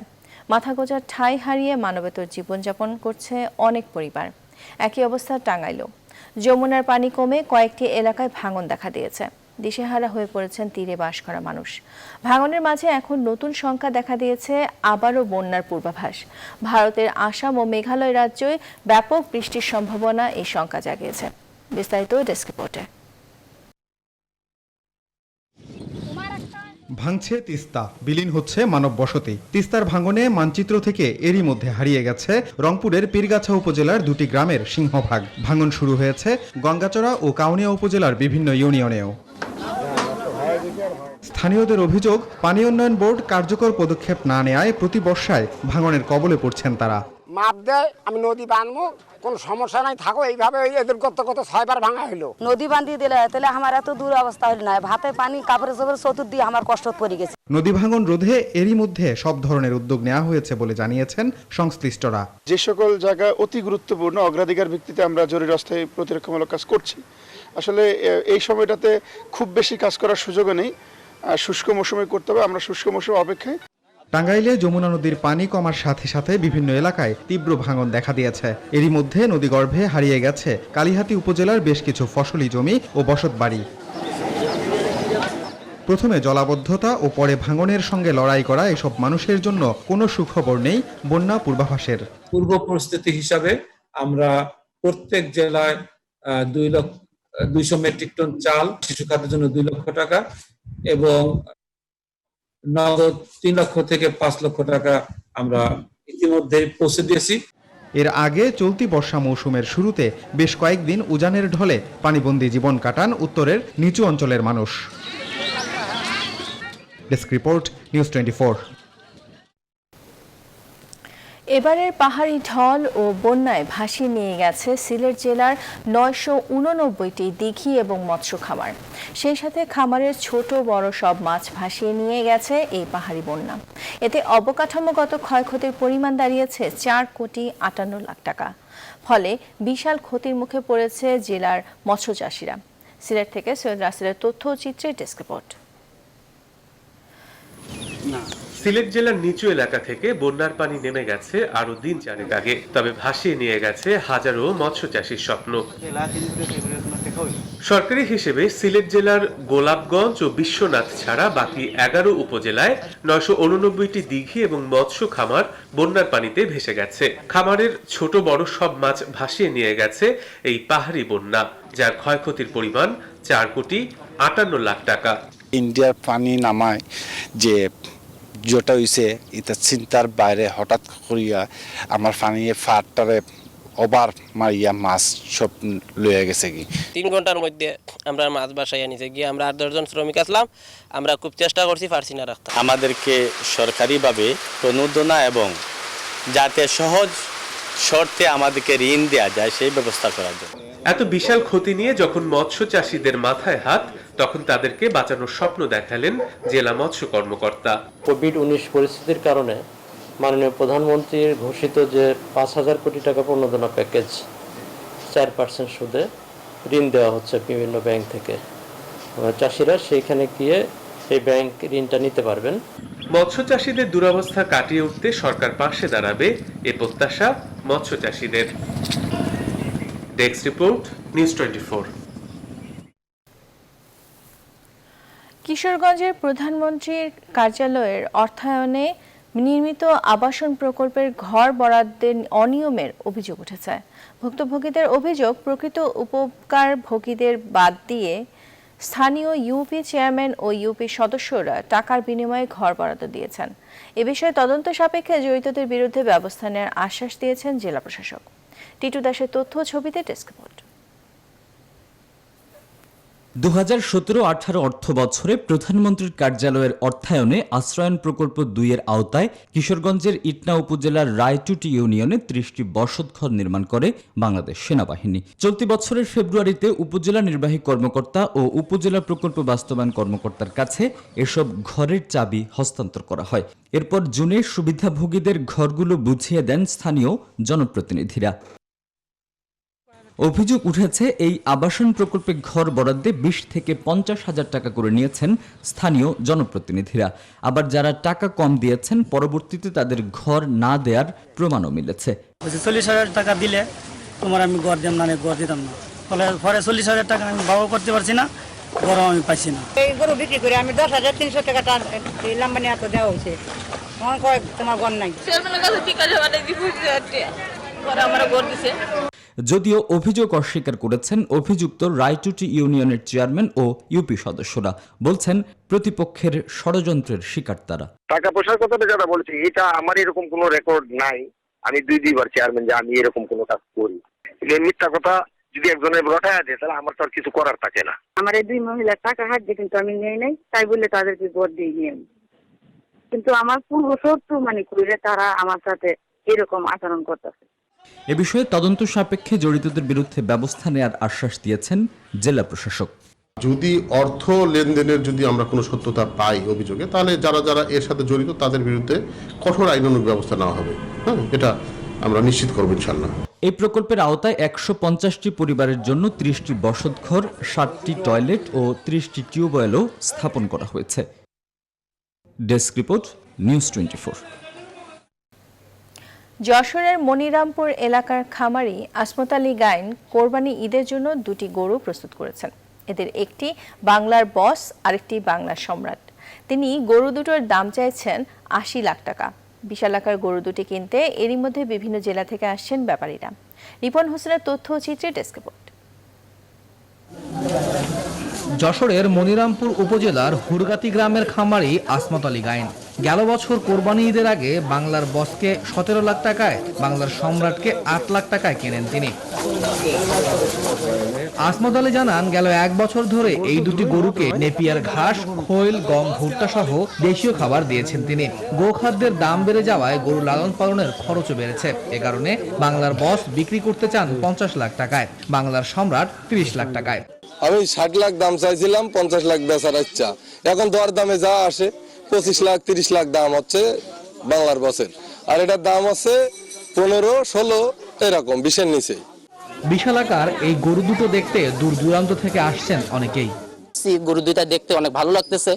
মাথা গোঁজার ঠাঁই হারিয়ে মানবেতর জীবনযাপন করছে অনেক পরিবার। একই অবস্থা টাঙ্গাইলেও। যমুনার পানি কমে কয়েকটি এলাকায় ভাঙন দেখা দিয়েছে। দিশেহারা হয়ে পড়েছেন তীরে বাস করা মানুষ। ভাঙনের মাঝে এখন নতুন সংখ্যা দেখা দিয়েছে আবারও বন্যার পূর্বাভাস। ভারতের আসাম ও মেঘালয় রাজ্যে ব্যাপক বৃষ্টির সম্ভাবনা এই সংখ্যা জাগিয়েছে। বিস্তারিত ডেস্ক রিপোর্টে। ভাঙছে তিস্তা, বিলীন হচ্ছে মানব বসতি। তিস্তার ভাঙনে মানচিত্র থেকে এরই মধ্যে হারিয়ে গেছে রংপুরের পীরগাছা উপজেলার দুটি গ্রামের সিংহভাগ। ভাঙন শুরু হয়েছে গঙ্গাচড়া ও কাউনিয়া উপজেলার বিভিন্ন ইউনিয়নেও। স্থানীয়দের অভিযোগ, পানি উন্নয়ন বোর্ড কার্যকর পদক্ষেপ না নেওয়ায় প্রতি বর্ষায় ভাঙনের কবলে পড়ছেন তারা। মাপ দেয়, আমি নদী বাঁধবো, কোনো সমস্যা নাই, থাকো এইভাবে। এদের কত 6বার ভাঙা হলো। নদী বাঁধিয়ে দিলে তাহলে আমার এত দূর অবস্থা হলো না। ভাতে পানি, কাপড়ে চোপড়ে চতুর্দিকে আমার কষ্ট পড়ে গেছে। নদী ভাঙন রোধে এরই মধ্যে সব ধরনের উদ্যোগ নেওয়া হয়েছে বলে জানিয়েছেন সংশ্লিষ্টরা। যে সকল জায়গায় অতি গুরুত্বপূর্ণ অগ্রাধিকার ভিত্তিতে আমরা জরুরি অস্থায়ী প্রতিরক্ষামূলক কাজ করছি। আসলে এই সময়টাতে খুব বেশি কাজ করার সুযোগও নেই, শুষ্ক মৌসুমে করতে হবে। আমরা শুষ্ক মৌসুম অপেক্ষায়। টাঙ্গাইলে যমুনা নদীর পানি কমার সাথে সাথে বিভিন্ন এলাকায় তীব্র ভাঙন দেখা দিয়েছে। এরই মধ্যে নদীগর্ভে হারিয়ে গেছে কালিহাতী উপজেলার বেশ কিছু ফসলি জমি ও বসতবাড়ি। প্রথমে জলাবদ্ধতা ও পরে ভাঙনের সঙ্গে লড়াই করা এসব মানুষের জন্য কোনো সুখবর নেই বন্যা পূর্বাভাসের। পূর্ব পরিস্থিতি হিসাবে আমরা প্রত্যেক জেলায় 200 মেট্রিক টন চাল, শিশু খাদ্যের জন্য 2 লক্ষ টাকা এবং নগদ 3 লক্ষ থেকে 5 লক্ষ টাকা আমরা ইতিমধ্যে পৌঁছে দিয়েছি। এর আগে চলতি বর্ষা মৌসুমের শুরুতে বেশ কয়েকদিন উজানের ঢলে পানিবন্দী জীবন কাটান উত্তরের নিচু অঞ্চলের মানুষ। Desk report, news 24। এবারের পাহাড়ি ঢল ও বন্যায় ভাসিয়ে নিয়ে গেছে সিলেট জেলার 989টি দিঘি এবং মৎস্য খামার। সেই সাথে খামারের ছোট বড় সব মাছ ভাসিয়ে নিয়ে গেছে এই পাহাড়ি বন্যা। এতে অবকাঠামোগত ক্ষয়ক্ষতির পরিমাণ দাঁড়িয়েছে 4,58 লাখ টাকা। ফলে বিশাল ক্ষতির মুখে পড়েছে জেলার মৎস্য চাষিরা। সিলেট থেকে সৈয়দ রাসেলের তথ্য ও চিত্রের ডেস্ক রিপোর্ট। সিলেট জেলার নিচু এলাকা থেকে বন্যার পানি নেমে গেছে আরো দিন 4 আগে, তবে ভাসিয়ে নিয়ে গেছে হাজারো মৎস্য চাষীর স্বপ্ন। সরকারি হিসেবে সিলেট জেলার গোলাপগঞ্জ ও বিশ্বনাথ ছাড়া বাকি 11 উপজেলায় 989টি দিঘি এবং মৎস্য খামার বন্যার পানিতে ভেসে গেছে। খামারের ছোট বড় সব মাছ ভাসিয়ে নিয়ে গেছে এই পাহাড়ি বন্যা, যার ক্ষয়ক্ষতির পরিমাণ 4,58 লাখ টাকা। ইন্ডিয়ার পানি নামায় যে যেটা হয়েছে এটা চিন্তার বাইরে, হঠাৎ করিয়া আমার পানিয়ে ফাটটারে ওভার মারিয়া মাছ সব লয়ে গেছে কি 3 ঘন্টার মধ্যে আমরা মাছ বাসায় আনিছে গিয়ে আমরা 8-10 জন শ্রমিক আসলাম। আমরা খুব চেষ্টা করছি, পারছি না রাখতে। আমাদেরকে সরকারিভাবে প্রণোদনা এবং যাতে সহজ শর্তে আমাদেরকে ঋণ দেওয়া যায় সেই ব্যবস্থা করার জন্য। এত বিশাল ক্ষতি নিয়ে যখন মৎস্য চাষীদের মাথায় হাত, তখন তাদেরকে বাঁচানোর স্বপ্ন দেখালেন জেলা মৎস্য কর্মকর্তা। কোভিড-19 পরিস্থিতির কারণে মাননীয় প্রধানমন্ত্রীর ঘোষিত যে 5,000 কোটি টাকা প্রণোদনা প্যাকেজ 4% সুদে ঋণ দেওয়া হচ্ছে বিভিন্ন ব্যাংক থেকে, চাষিরা সেইখানে গিয়ে এই ব্যাংক ঋণটা নিতে পারবেন। মৎস্য চাষীদের দুরবস্থা কাটিয়ে উঠতে সরকার পাশে দাঁড়াবে, এ প্রত্যাশা মৎস্য চাষীদের। Desk report, news 24। কিশোরগঞ্জের প্রধানমন্ত্রীর কার্যালয়ের অর্থায়নে নির্মিত আবাসন প্রকল্পের ঘর বরাদ্দের অনিয়মের অভিযোগ উঠেছে। ভুক্তভোগীদের অভিযোগ, প্রকৃত উপকারভোগীদের বাদ দিয়ে স্থানীয় ইউপি চেয়ারম্যান ও ইউপি সদস্যরা টাকার বিনিময়ে ঘর বরাদ্দ দিয়েছেন। এ বিষয়ে তদন্ত সাপেক্ষে জড়িতদের বিরুদ্ধে ব্যবস্থা নেওয়ার আশ্বাস দিয়েছেন জেলা প্রশাসক। টিটু দাসের তথ্য ও ছবিতে ডেস্ক রিপোর্ট। 2017-18 অর্থ বছরে প্রধানমন্ত্রীর কার্যালয়ের অর্থায়নে আশ্রয়ন প্রকল্প 2-এর আওতায় কিশোরগঞ্জের ইটনা উপজেলার রায়টুটি ইউনিয়নে 30টি বসতঘর নির্মাণ করে বাংলাদেশ সেনাবাহিনী। চলতি বছরের ফেব্রুয়ারিতে উপজেলা নির্বাহী কর্মকর্তা ও উপজেলা প্রকল্প বাস্তবায়ন কর্মকর্তার কাছে এসব ঘরের চাবি হস্তান্তর করা হয়। এরপর জুনে সুবিধাভোগীদের ঘরগুলো বুঝিয়ে দেন স্থানীয় জনপ্রতিনিধিরা। অভিযোগ উঠেছে, এই আবাসন প্রকল্পে ঘর বরাদ্দে 20 থেকে 50 হাজার টাকা করে নিয়েছেন স্থানীয় জনপ্রতিনিধিরা। আবার যারা টাকা কম দিয়েছেন, পরবর্তীতে তাদের ঘর না দেওয়ার প্রমাণও মিলেছে। 40,000 টাকা দিলে তোমার আমি ঘর দিতাম না, ঘর দিতাম না, ফলে পরে 40,000 টাকা আমি ব্যবহার করতে পারছি না, ঘরও আমি পাইছি না। এই গরু বিক্রি করে আমি 10,300 টাকা লাম্বানি এত দেওয়া হয়েছে, তোমার ঘর নাই। যদিও অভিযোগ অস্বীকার করেছেন অভিযুক্ত রায়টুটি ইউনিয়নের চেয়ারম্যান ও ইউপি সদস্যরা। বলছেন, প্রতিপক্ষের ষড়যন্ত্রের শিকার তারা। টাকা পয়সার কথাটা যারা বলছে, এটা আমার এরকম কোনো রেকর্ড নাই। আমি দুইবার চেয়ারম্যান যে আমি এরকম কোনো কাজ করি, মিথ্যা কথা যদি একজনের রটায় দেয় তাহলে আমার তো আর কিছু করার থাকে না। আমার এই 2 মহিলার টাকা হাত দিয়ে কিন্তু আমি নেই নাই, তাই বলে তাদেরকে ভোট দিয়ে নিয়ে, কিন্তু আমার পূর্ব শত্রু মানে করে তারা আমার সাথে এরকম আচরণ করতেছে। এ বিষয়ে তদন্ত সাপেক্ষে জড়িতদের বিরুদ্ধে ব্যবস্থা নেওয়ার আশ্বাস দিয়েছেন জেলা প্রশাসক। যদি অর্থ লেনদেনের যদি আমরা কোনো সত্যতা পাই অভিযোগে, তাহলে যারা যারা এর সাথে জড়িত তাদের বিরুদ্ধে কঠোর আইনানুগ ব্যবস্থা নেওয়া হবে। এটা আমরা নিশ্চিত করব ইনশাআল্লাহ। এই প্রকল্পের আওতায় 150টি পরিবারের জন্য 30টি বসতঘর, 7টি টয়লেট ও 30টি টিউবওয়েলও স্থাপন করা হয়েছে। Desk report, news 24। যশোরের মনিরামপুর এলাকার খামারি আসমত আলী গায়েন কোরবানি ঈদের জন্য 2টি গরু প্রস্তুত করেছেন। এদের একটি বাংলার বস, আরেকটি বাংলার সম্রাট। তিনি গরু দুটোর দাম চাইছেন 80 লাখ টাকা। বিশাল আকার গরু দুটি কিনতে এরই মধ্যে বিভিন্ন জেলা থেকে আসছেন ব্যাপারীরা। রিপন হোসেনের তথ্য ও চিত্রে ডেস্ক রিপোর্ট। যশোরের মনিরামপুর উপজেলার হুরগাতি গ্রামের খামারি আসমত আলী গায়েন গেল বছর কোরবানি ঈদের আগে বাংলার বসকে 17 লাখ টাকায়, বাংলার সম্রাটকে 8 লাখ টাকায় কেনেন তিনি। আসমত আলী জানান, গেল 1 বছর ধরে এই 2টি গরুকে নেপিয়ার ঘাস, খৈল, গম, ভুট্টা সহ দেশীয় খাবার দিয়েছেন তিনি। গোখাদ্যের দাম বেড়ে যাওয়ায় গরু লালন পালনের খরচও বেড়েছে। এ কারণে বাংলার বস বিক্রি করতে চান 50 লাখ টাকায়, বাংলার সম্রাট 30 লাখ টাকায়। আমি 60 লাখ দাম চাইছিলাম, 50 লাখ বেচার ইচ্ছা। এখন দর দামে যা আসে 25 লাখ 30 লাখ দাম হচ্ছে বাংলার বসের, আর এটার দাম আছে 15, 16 এরকম 20-এর নিচে। বিশাল আকার এই গরু দুটো দেখতে দূর দূরান্ত থেকে আসছেন অনেকেই। গরু দুইটা দেখতে অনেক ভালো লাগতেছে।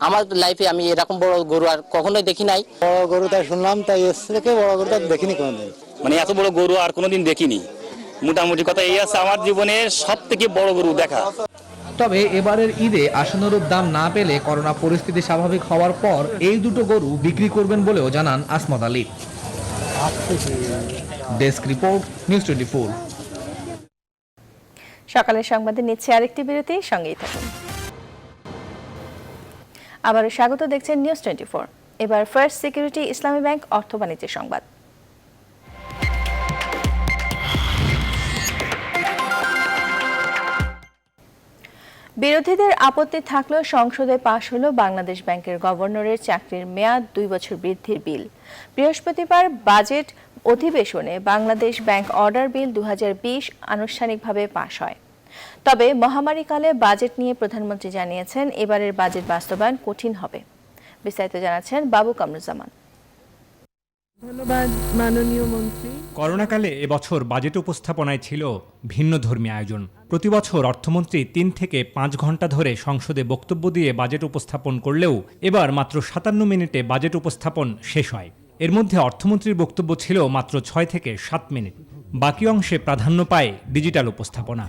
আমার লাইফে আমি এরকম বড় গরু আর কখনোই দেখি নাই। বড় গরুটা শুনলাম, তাই এর থেকে বড় গরুটা দেখিনি কোনোদিন। মানে এত বড় গরু আর কোনোদিন দেখিনি। মোটামুটি কথা এই আছে, আমার জীবনের সবথেকে বড় গরু দেখা। তবে এবারের ঈদে আশানুরূপ দাম না পেলে করোনা পরিস্থিতি স্বাভাবিক হওয়ার পর এই 2টো গরু বিক্রি করবেন বলেও জানান Asmat Ali. Desk report, news 24। সকালের সংবাদে নিচ্ছে আরেকটি বিরতি, সঙ্গেই থাকুন। আবারও স্বাগত দেখছেন নিউজ 24। এবার ফার্স্ট সিকিউরিটি ইসলামী ব্যাংক অর্থ বাণিজ্যের সংবাদ। বিরোধীদের আপত্তি থাকলেও সংসদে পাশ হলো বাংলাদেশ ব্যাংকের গভর্নরের চাকরির মেয়াদ 2 বছর বৃদ্ধির বিল। বৃহস্পতিবার বাজেট অধিবেশনে বাংলাদেশ ব্যাংক অর্ডার বিল 2020 আনুষ্ঠানিকভাবে পাশ হয়। তবে মহামারীকালে বাজেট নিয়ে প্রধানমন্ত্রী জানিয়েছেন এবারের বাজেট বাস্তবায়ন কঠিন হবে। বিস্তারিত জানাচ্ছেন বাবু কামরুজ্জামান। ধন্যবাদ মাননীয় মন্ত্রী। করোনাকালে এবছর বাজেট উপস্থাপনায় ছিল ভিন্নধর্মী আয়োজন। প্রতি বছর অর্থমন্ত্রী 3 থেকে 5 ঘন্টা ধরে সংসদে বক্তব্য দিয়ে বাজেট উপস্থাপন করলেও এবার মাত্র 57 মিনিটে বাজেট উপস্থাপন শেষ হয়। এর মধ্যে অর্থমন্ত্রীর বক্তব্য ছিল মাত্র 6 থেকে 7 মিনিট। বাকি অংশে প্রাধান্য পায় ডিজিটাল উপস্থাপনা।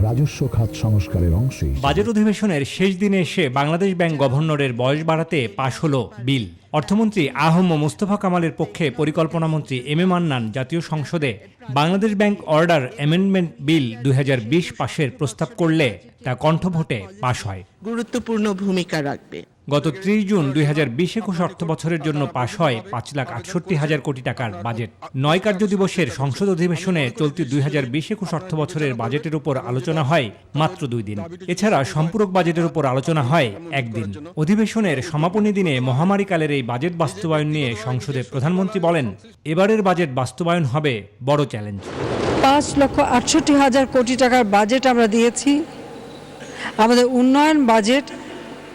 রাজস্ব খাত সংস্কারের অংশে বাজেট অধিবেশনের শেষ দিনে এসে বাংলাদেশ ব্যাংক গভর্নরের বয়স বাড়াতে পাশ হলো বিল। অর্থমন্ত্রী আহম মোস্তফা কামালের পক্ষে পরিকল্পনা মন্ত্রী এম এ মান্নান জাতীয় সংসদে Bangladesh bank order amendment bill 2020 পাশের প্রস্তাব করলে তা কণ্ঠভোটে পাশ হয়। গুরুত্বপূর্ণ ভূমিকা রাখবে। গত 30 জুন 2020-21 অর্থ বছরের জন্য পাশ হয় 5,68,000 কোটি টাকার বাজেট। 9 কার্যদিবসের সংসদ অধিবেশনে চলতি 2020-21 অর্থ বছরের বাজেটের উপর আলোচনা হয় মাত্র 2 দিন। এছাড়া সম্পূরক বাজেটের উপর আলোচনা হয় 1 দিন। অধিবেশনের সমাপনী দিনে মহামারীকালের এই বাজেট বাস্তবায়ন নিয়ে সংসদে প্রধানমন্ত্রী বলেন, এবারের বাজেট বাস্তবায়ন হবে বড় চ্যালেঞ্জ। 5,68,000 কোটি টাকার বাজেট আমরা দিয়েছি। আমাদের উন্নয়ন বাজেট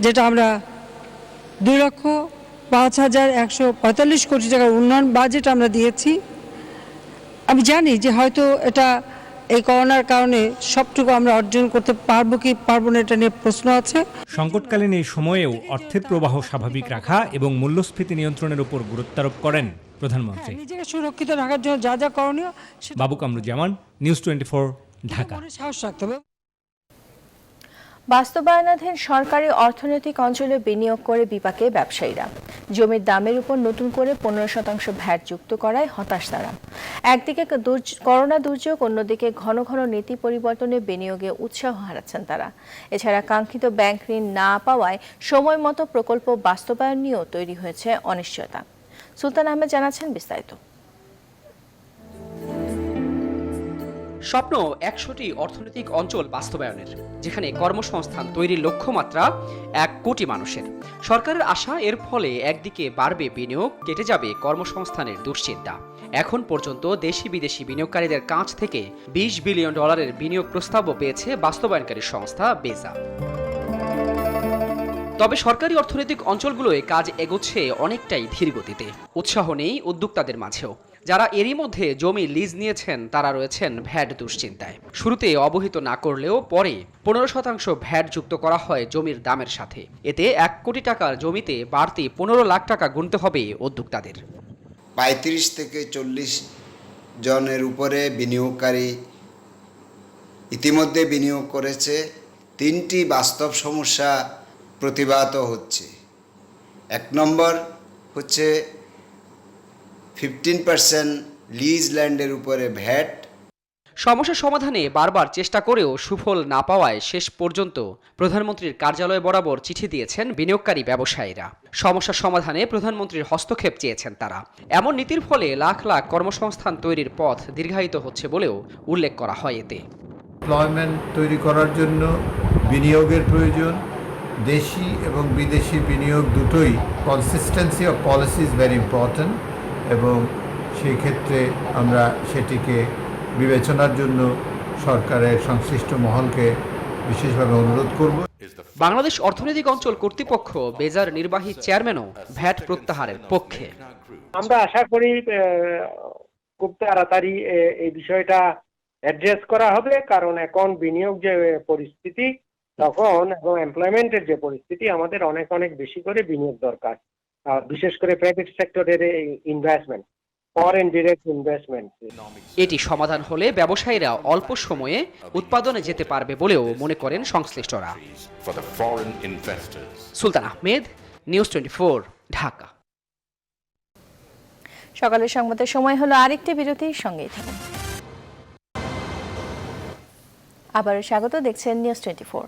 যেটা আমরা 2,05,145 কোটি টাকার উন্নয়ন বাজেট আমরা দিয়েছি। আমি জানি যে হয়তো এটা এই করোনার কারণে সবটুকু আমরা অর্জন করতে পারবো কি পারবো না এটা নিয়ে প্রশ্ন আছে। সংকটকালীন এই সময়েও অর্থের প্রবাহ স্বাভাবিক রাখা এবং মূল্যস্ফীতি নিয়ন্ত্রণের উপর গুরুত্বারোপ করেন প্রধানমন্ত্রী। নিজেকে সুরক্ষিত রাখার জন্য যা যা করণীয়। বাবু কামরুজ্জামান, নিউজ 24, ঢাকা। সাহস রাখতে হবে। বাস্তবায়নাধীন সরকারি অর্থনৈতিক অঞ্চলে বিনিয়োগ করে বিপাকে ব্যবসায়ীরা। জমির দামের উপর নতুন করে 15% ভ্যাট যুক্ত করায় হতাশ তারা। একদিকে করোনা দুর্যোগ, অন্যদিকে ঘন ঘন নীতি পরিবর্তনে বিনিয়োগে উৎসাহ হারাচ্ছেন তারা। এছাড়া কাঙ্ক্ষিত ব্যাংক ঋণ না পাওয়ায় সময় মতো প্রকল্প বাস্তবায়ন নিয়েও তৈরি হয়েছে অনিশ্চয়তা। সুলতান আহমেদ জানাচ্ছেন বিস্তারিত। স্বপ্ন 100টি অর্থনৈতিক অঞ্চল বাস্তবায়নের, যেখানে কর্মসংস্থান তৈরির লক্ষ্যমাত্রা 1 কোটি মানুষের। সরকারের আশা এর ফলে একদিকে বাড়বে বিনিয়োগ, কেটে যাবে কর্মসংস্থানের দুশ্চিন্তা। এখন পর্যন্ত দেশি বিদেশি বিনিয়োগকারীদের কাছ থেকে $20 বিলিয়ন বিনিয়োগ প্রস্তাবও পেয়েছে বাস্তবায়নকারী সংস্থা বেজা। তবে সরকারি অর্থনৈতিক অঞ্চলগুলোয় কাজ এগোচ্ছে অনেকটাই ধীর গতিতে। উৎসাহ নেই উদ্যোক্তাদের মাঝেও। যারা এরই মধ্যে জমি লিজ নিয়েছেন তারা রয়েছেন ভ্যাট দুশ্চিন্তায়। শুরুতে অবহিত না করলেও পরে 15% ভ্যাট যুক্ত করা হয় জমির দামের সাথে। এতে 1 কোটি টাকার জমিতে বাড়তি 15 লাখ টাকা গুনতে হবে উদ্যোক্তাদের। 35 থেকে 40 জনের উপরে বিনিয়োগকারী ইতিমধ্যে বিনিয়োগ করেছে। 3টি বাস্তব সমস্যা প্রতিবাদ হচ্ছে। 1 নম্বর হচ্ছে 15% লিজ ল্যান্ডের উপরে ভ্যাট। সমস্যা সমাধানে বারবার চেষ্টা করেও সুফল না পাওয়ায় শেষ পর্যন্ত প্রধানমন্ত্রীর কার্যালয়ে বরাবর চিঠি দিয়েছেন বিনিয়োগকারী ব্যবসায়ীরা। সমস্যা সমাধানে প্রধানমন্ত্রীর হস্তক্ষেপ চেয়েছেন তারা। এমন নীতির ফলে লাখ লাখ কর্মসংস্থান তৈরির পথ দীর্ঘায়িত হচ্ছে বলেও উল্লেখ করা হয় এতে। এমপ্লয়মেন্ট তৈরি করার জন্য বিনিয়োগের প্রয়োজন। দেশি এবং বিদেশি বিনিয়োগ দুটোই consistency of policy is very important এবং সেই ক্ষেত্রে আমরা সেটিকে বিবেচনার জন্য সরকারের সংশ্লিষ্ট মহলকে বিশেষভাবে অনুরোধ করব। বাংলাদেশ অর্থনৈতিক অঞ্চল কর্তৃপক্ষ বেজার নির্বাহী চেয়ারম্যানও ভ্যাট প্রত্যাহারের পক্ষে। আমরা আশা করি খুব তাড়াতাড়ি এই বিষয়টা অ্যাড্রেস করা হবে, কারণ এখন বিনিয়োগ যে পরিস্থিতি তখন এবং এমপ্লয়মেন্টের যে পরিস্থিতি, আমাদের অনেক অনেক বেশি করে বিনিয়োগ দরকার, বিশেষ করে প্রাইভেট সেক্টরের ইনভেস্টমেন্ট, ফরেন ডিরেক্ট ইনভেস্টমেন্ট। এটি সমাধান হলে ব্যবসায়ীরা অল্প সময়ে উৎপাদনে যেতে পারবে বলেও মনে করেন সংশ্লিষ্টরা। সুলতান আহমেদ, নিউজ 24, ঢাকা। সকালের সংবাদের সময় হলো আরেকটি বিরতির সঙ্গেই থাকুন। আবারও স্বাগত, দেখছেন নিউজ 24।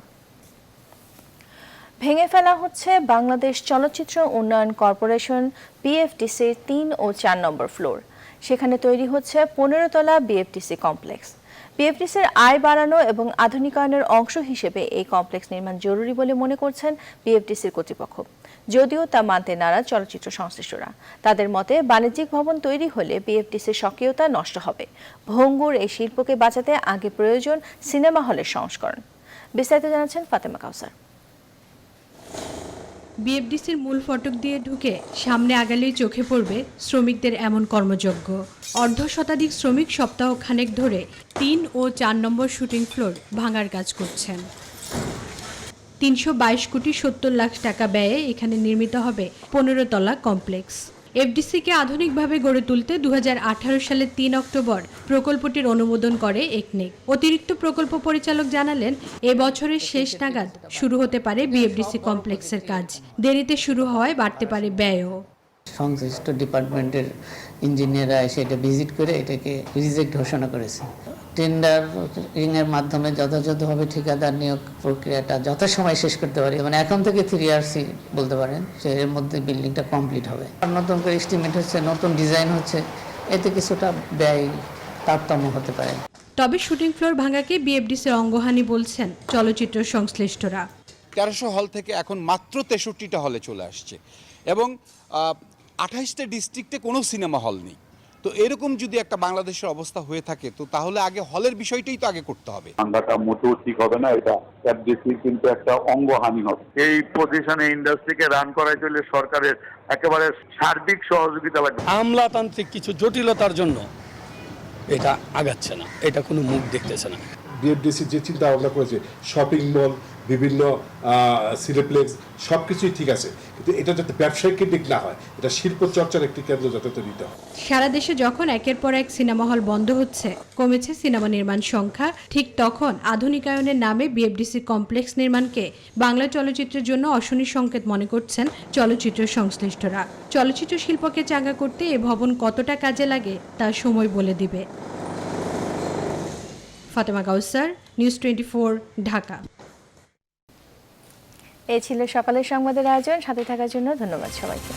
ভেঙে ফেলা হচ্ছে বাংলাদেশ চলচ্চিত্র উন্নয়ন কর্পোরেশন বিএফডিসির 3 ও 4 নম্বর ফ্লোর। সেখানে তৈরি হচ্ছে 15 তলা বিএফডিসি কমপ্লেক্স। বিএফডিসির আয় বাড়ানো এবং আধুনিকায়নের অংশ হিসেবে এই কমপ্লেক্স নির্মাণ জরুরি বলে মনে করছেন বিএফডিসির কর্তৃপক্ষ, যদিও তা মানতে নারাজ চলচ্চিত্র সংশ্লিষ্টরা। তাদের মতে বাণিজ্যিক ভবন তৈরি হলে বিএফডিসির স্বকীয়তা নষ্ট হবে। ভঙ্গুর এই শিল্পকে বাঁচাতে আগে প্রয়োজন সিনেমা হলের সংস্করণ। বিস্তারিত জানাচ্ছেন ফাতেমা কাউসার। বিএফডিসির মূল ফটক দিয়ে ঢুকে সামনে আগালেই চোখে পড়বে শ্রমিকদের এমন কর্মযজ্ঞ। অর্ধ শতাধিক শ্রমিক সপ্তাহ খানেক ধরে 3 ও 4 নম্বর শুটিং ফ্লোর ভাঙার কাজ করছেন। 322 কোটি 70 লাখ টাকা ব্যয়ে এখানে নির্মিত হবে 15 তলা কমপ্লেক্স। এফডিসিকে আধুনিকভাবে গড়ে তুলতে 2018 সালের 3 অক্টোবর প্রকল্পটির অনুমোদন করে একনেক। অতিরিক্ত প্রকল্প পরিচালক জানালেন, এ বছরের শেষ নাগাদ শুরু হতে পারে বিএফডিসি কমপ্লেক্সের কাজ। দেরিতে শুরু হওয়ায় বাড়তে পারে ব্যয়ও। সংশ্লিষ্ট ডিপার্টমেন্টের ইঞ্জিনিয়াররা এসে এটা ভিজিট করে এটাকে রিজেক্ট ঘোষণা করেছে। টেন্ডারিং এর মাধ্যমে যথাযথভাবে ঠিকাদার নিয়োগ প্রক্রিয়াটা যথাসময়ে শেষ করতে পারি, মানে এখন থেকে 3 ইয়ার্স বলতে পারেন যে এর মধ্যে বিল্ডিংটা কমপ্লিট হবে। নতুন করে এস্টিমেট হচ্ছে, নতুন ডিজাইন হচ্ছে, এতে কিছুটা ব্যয় তারতম্য হতে পারে। তবে শুটিং ফ্লোর ভাঙাকে বিএফডিসির অঙ্গহানি বলছেন চলচ্চিত্র সংশ্লিষ্টরা। 1300 হল থেকে এখন মাত্র 63টা হলে চলে আসছে এবং 28টা ডিস্ট্রিক্টে কোনো সিনেমা হল নেই। তো এরকম যদি একটা বাংলাদেশের অবস্থা হয়ে থাকে তো তাহলে আগে হলের বিষয়টাই তো আগে করতে হবে। ভাঙাটা মোটেও ঠিক হবে না, এটা এফডিসির কিন্তু একটা অঙ্গহানি হবে। এই পজিশনে ইন্ডাস্ট্রিকে রান করাই চলে সরকারের একেবারে সার্বিক সহযোগিতা লাগবে। আমলাতান্ত্রিক কিছু জটিলতার জন্য এটা আগাচ্ছে না, এটা কোনো মুখ দেখতেছে না। বিএফডিসি যে চিন্তা ভাবনা করেছে, শপিং মল, বিভিন্ন সিনেপ্লেক্স সবকিছুই ঠিক আছে, কিন্তু এটা যাতে ব্যবসায়িক কেন্দ্রিক না হয়, এটা শিল্প চর্চার একটি কেন্দ্র যাতে তৈরি হয়। সারা দেশে যখন একের পর এক সিনেমা হল বন্ধ হচ্ছে, কমেছে সিনেমা নির্মাণ সংখ্যা, ঠিক তখন আধুনিকায়নের নামে বিএফডিসি কমপ্লেক্স নির্মাণকে বাংলা চলচ্চিত্রের জন্য অশনি সংকেত মনে করছেন চলচ্চিত্র সংশ্লিষ্টরা। চলচ্চিত্র শিল্পকে চাঙ্গা করতে এ ভবন কতটা কাজে লাগে তা সময় বলে দিবে। ফাতেমা কাউসার, নিউজ 24, ঢাকা। এই ছিল সকালের সংবাদের আয়োজন। সাথে থাকার জন্য ধন্যবাদ সবাইকে।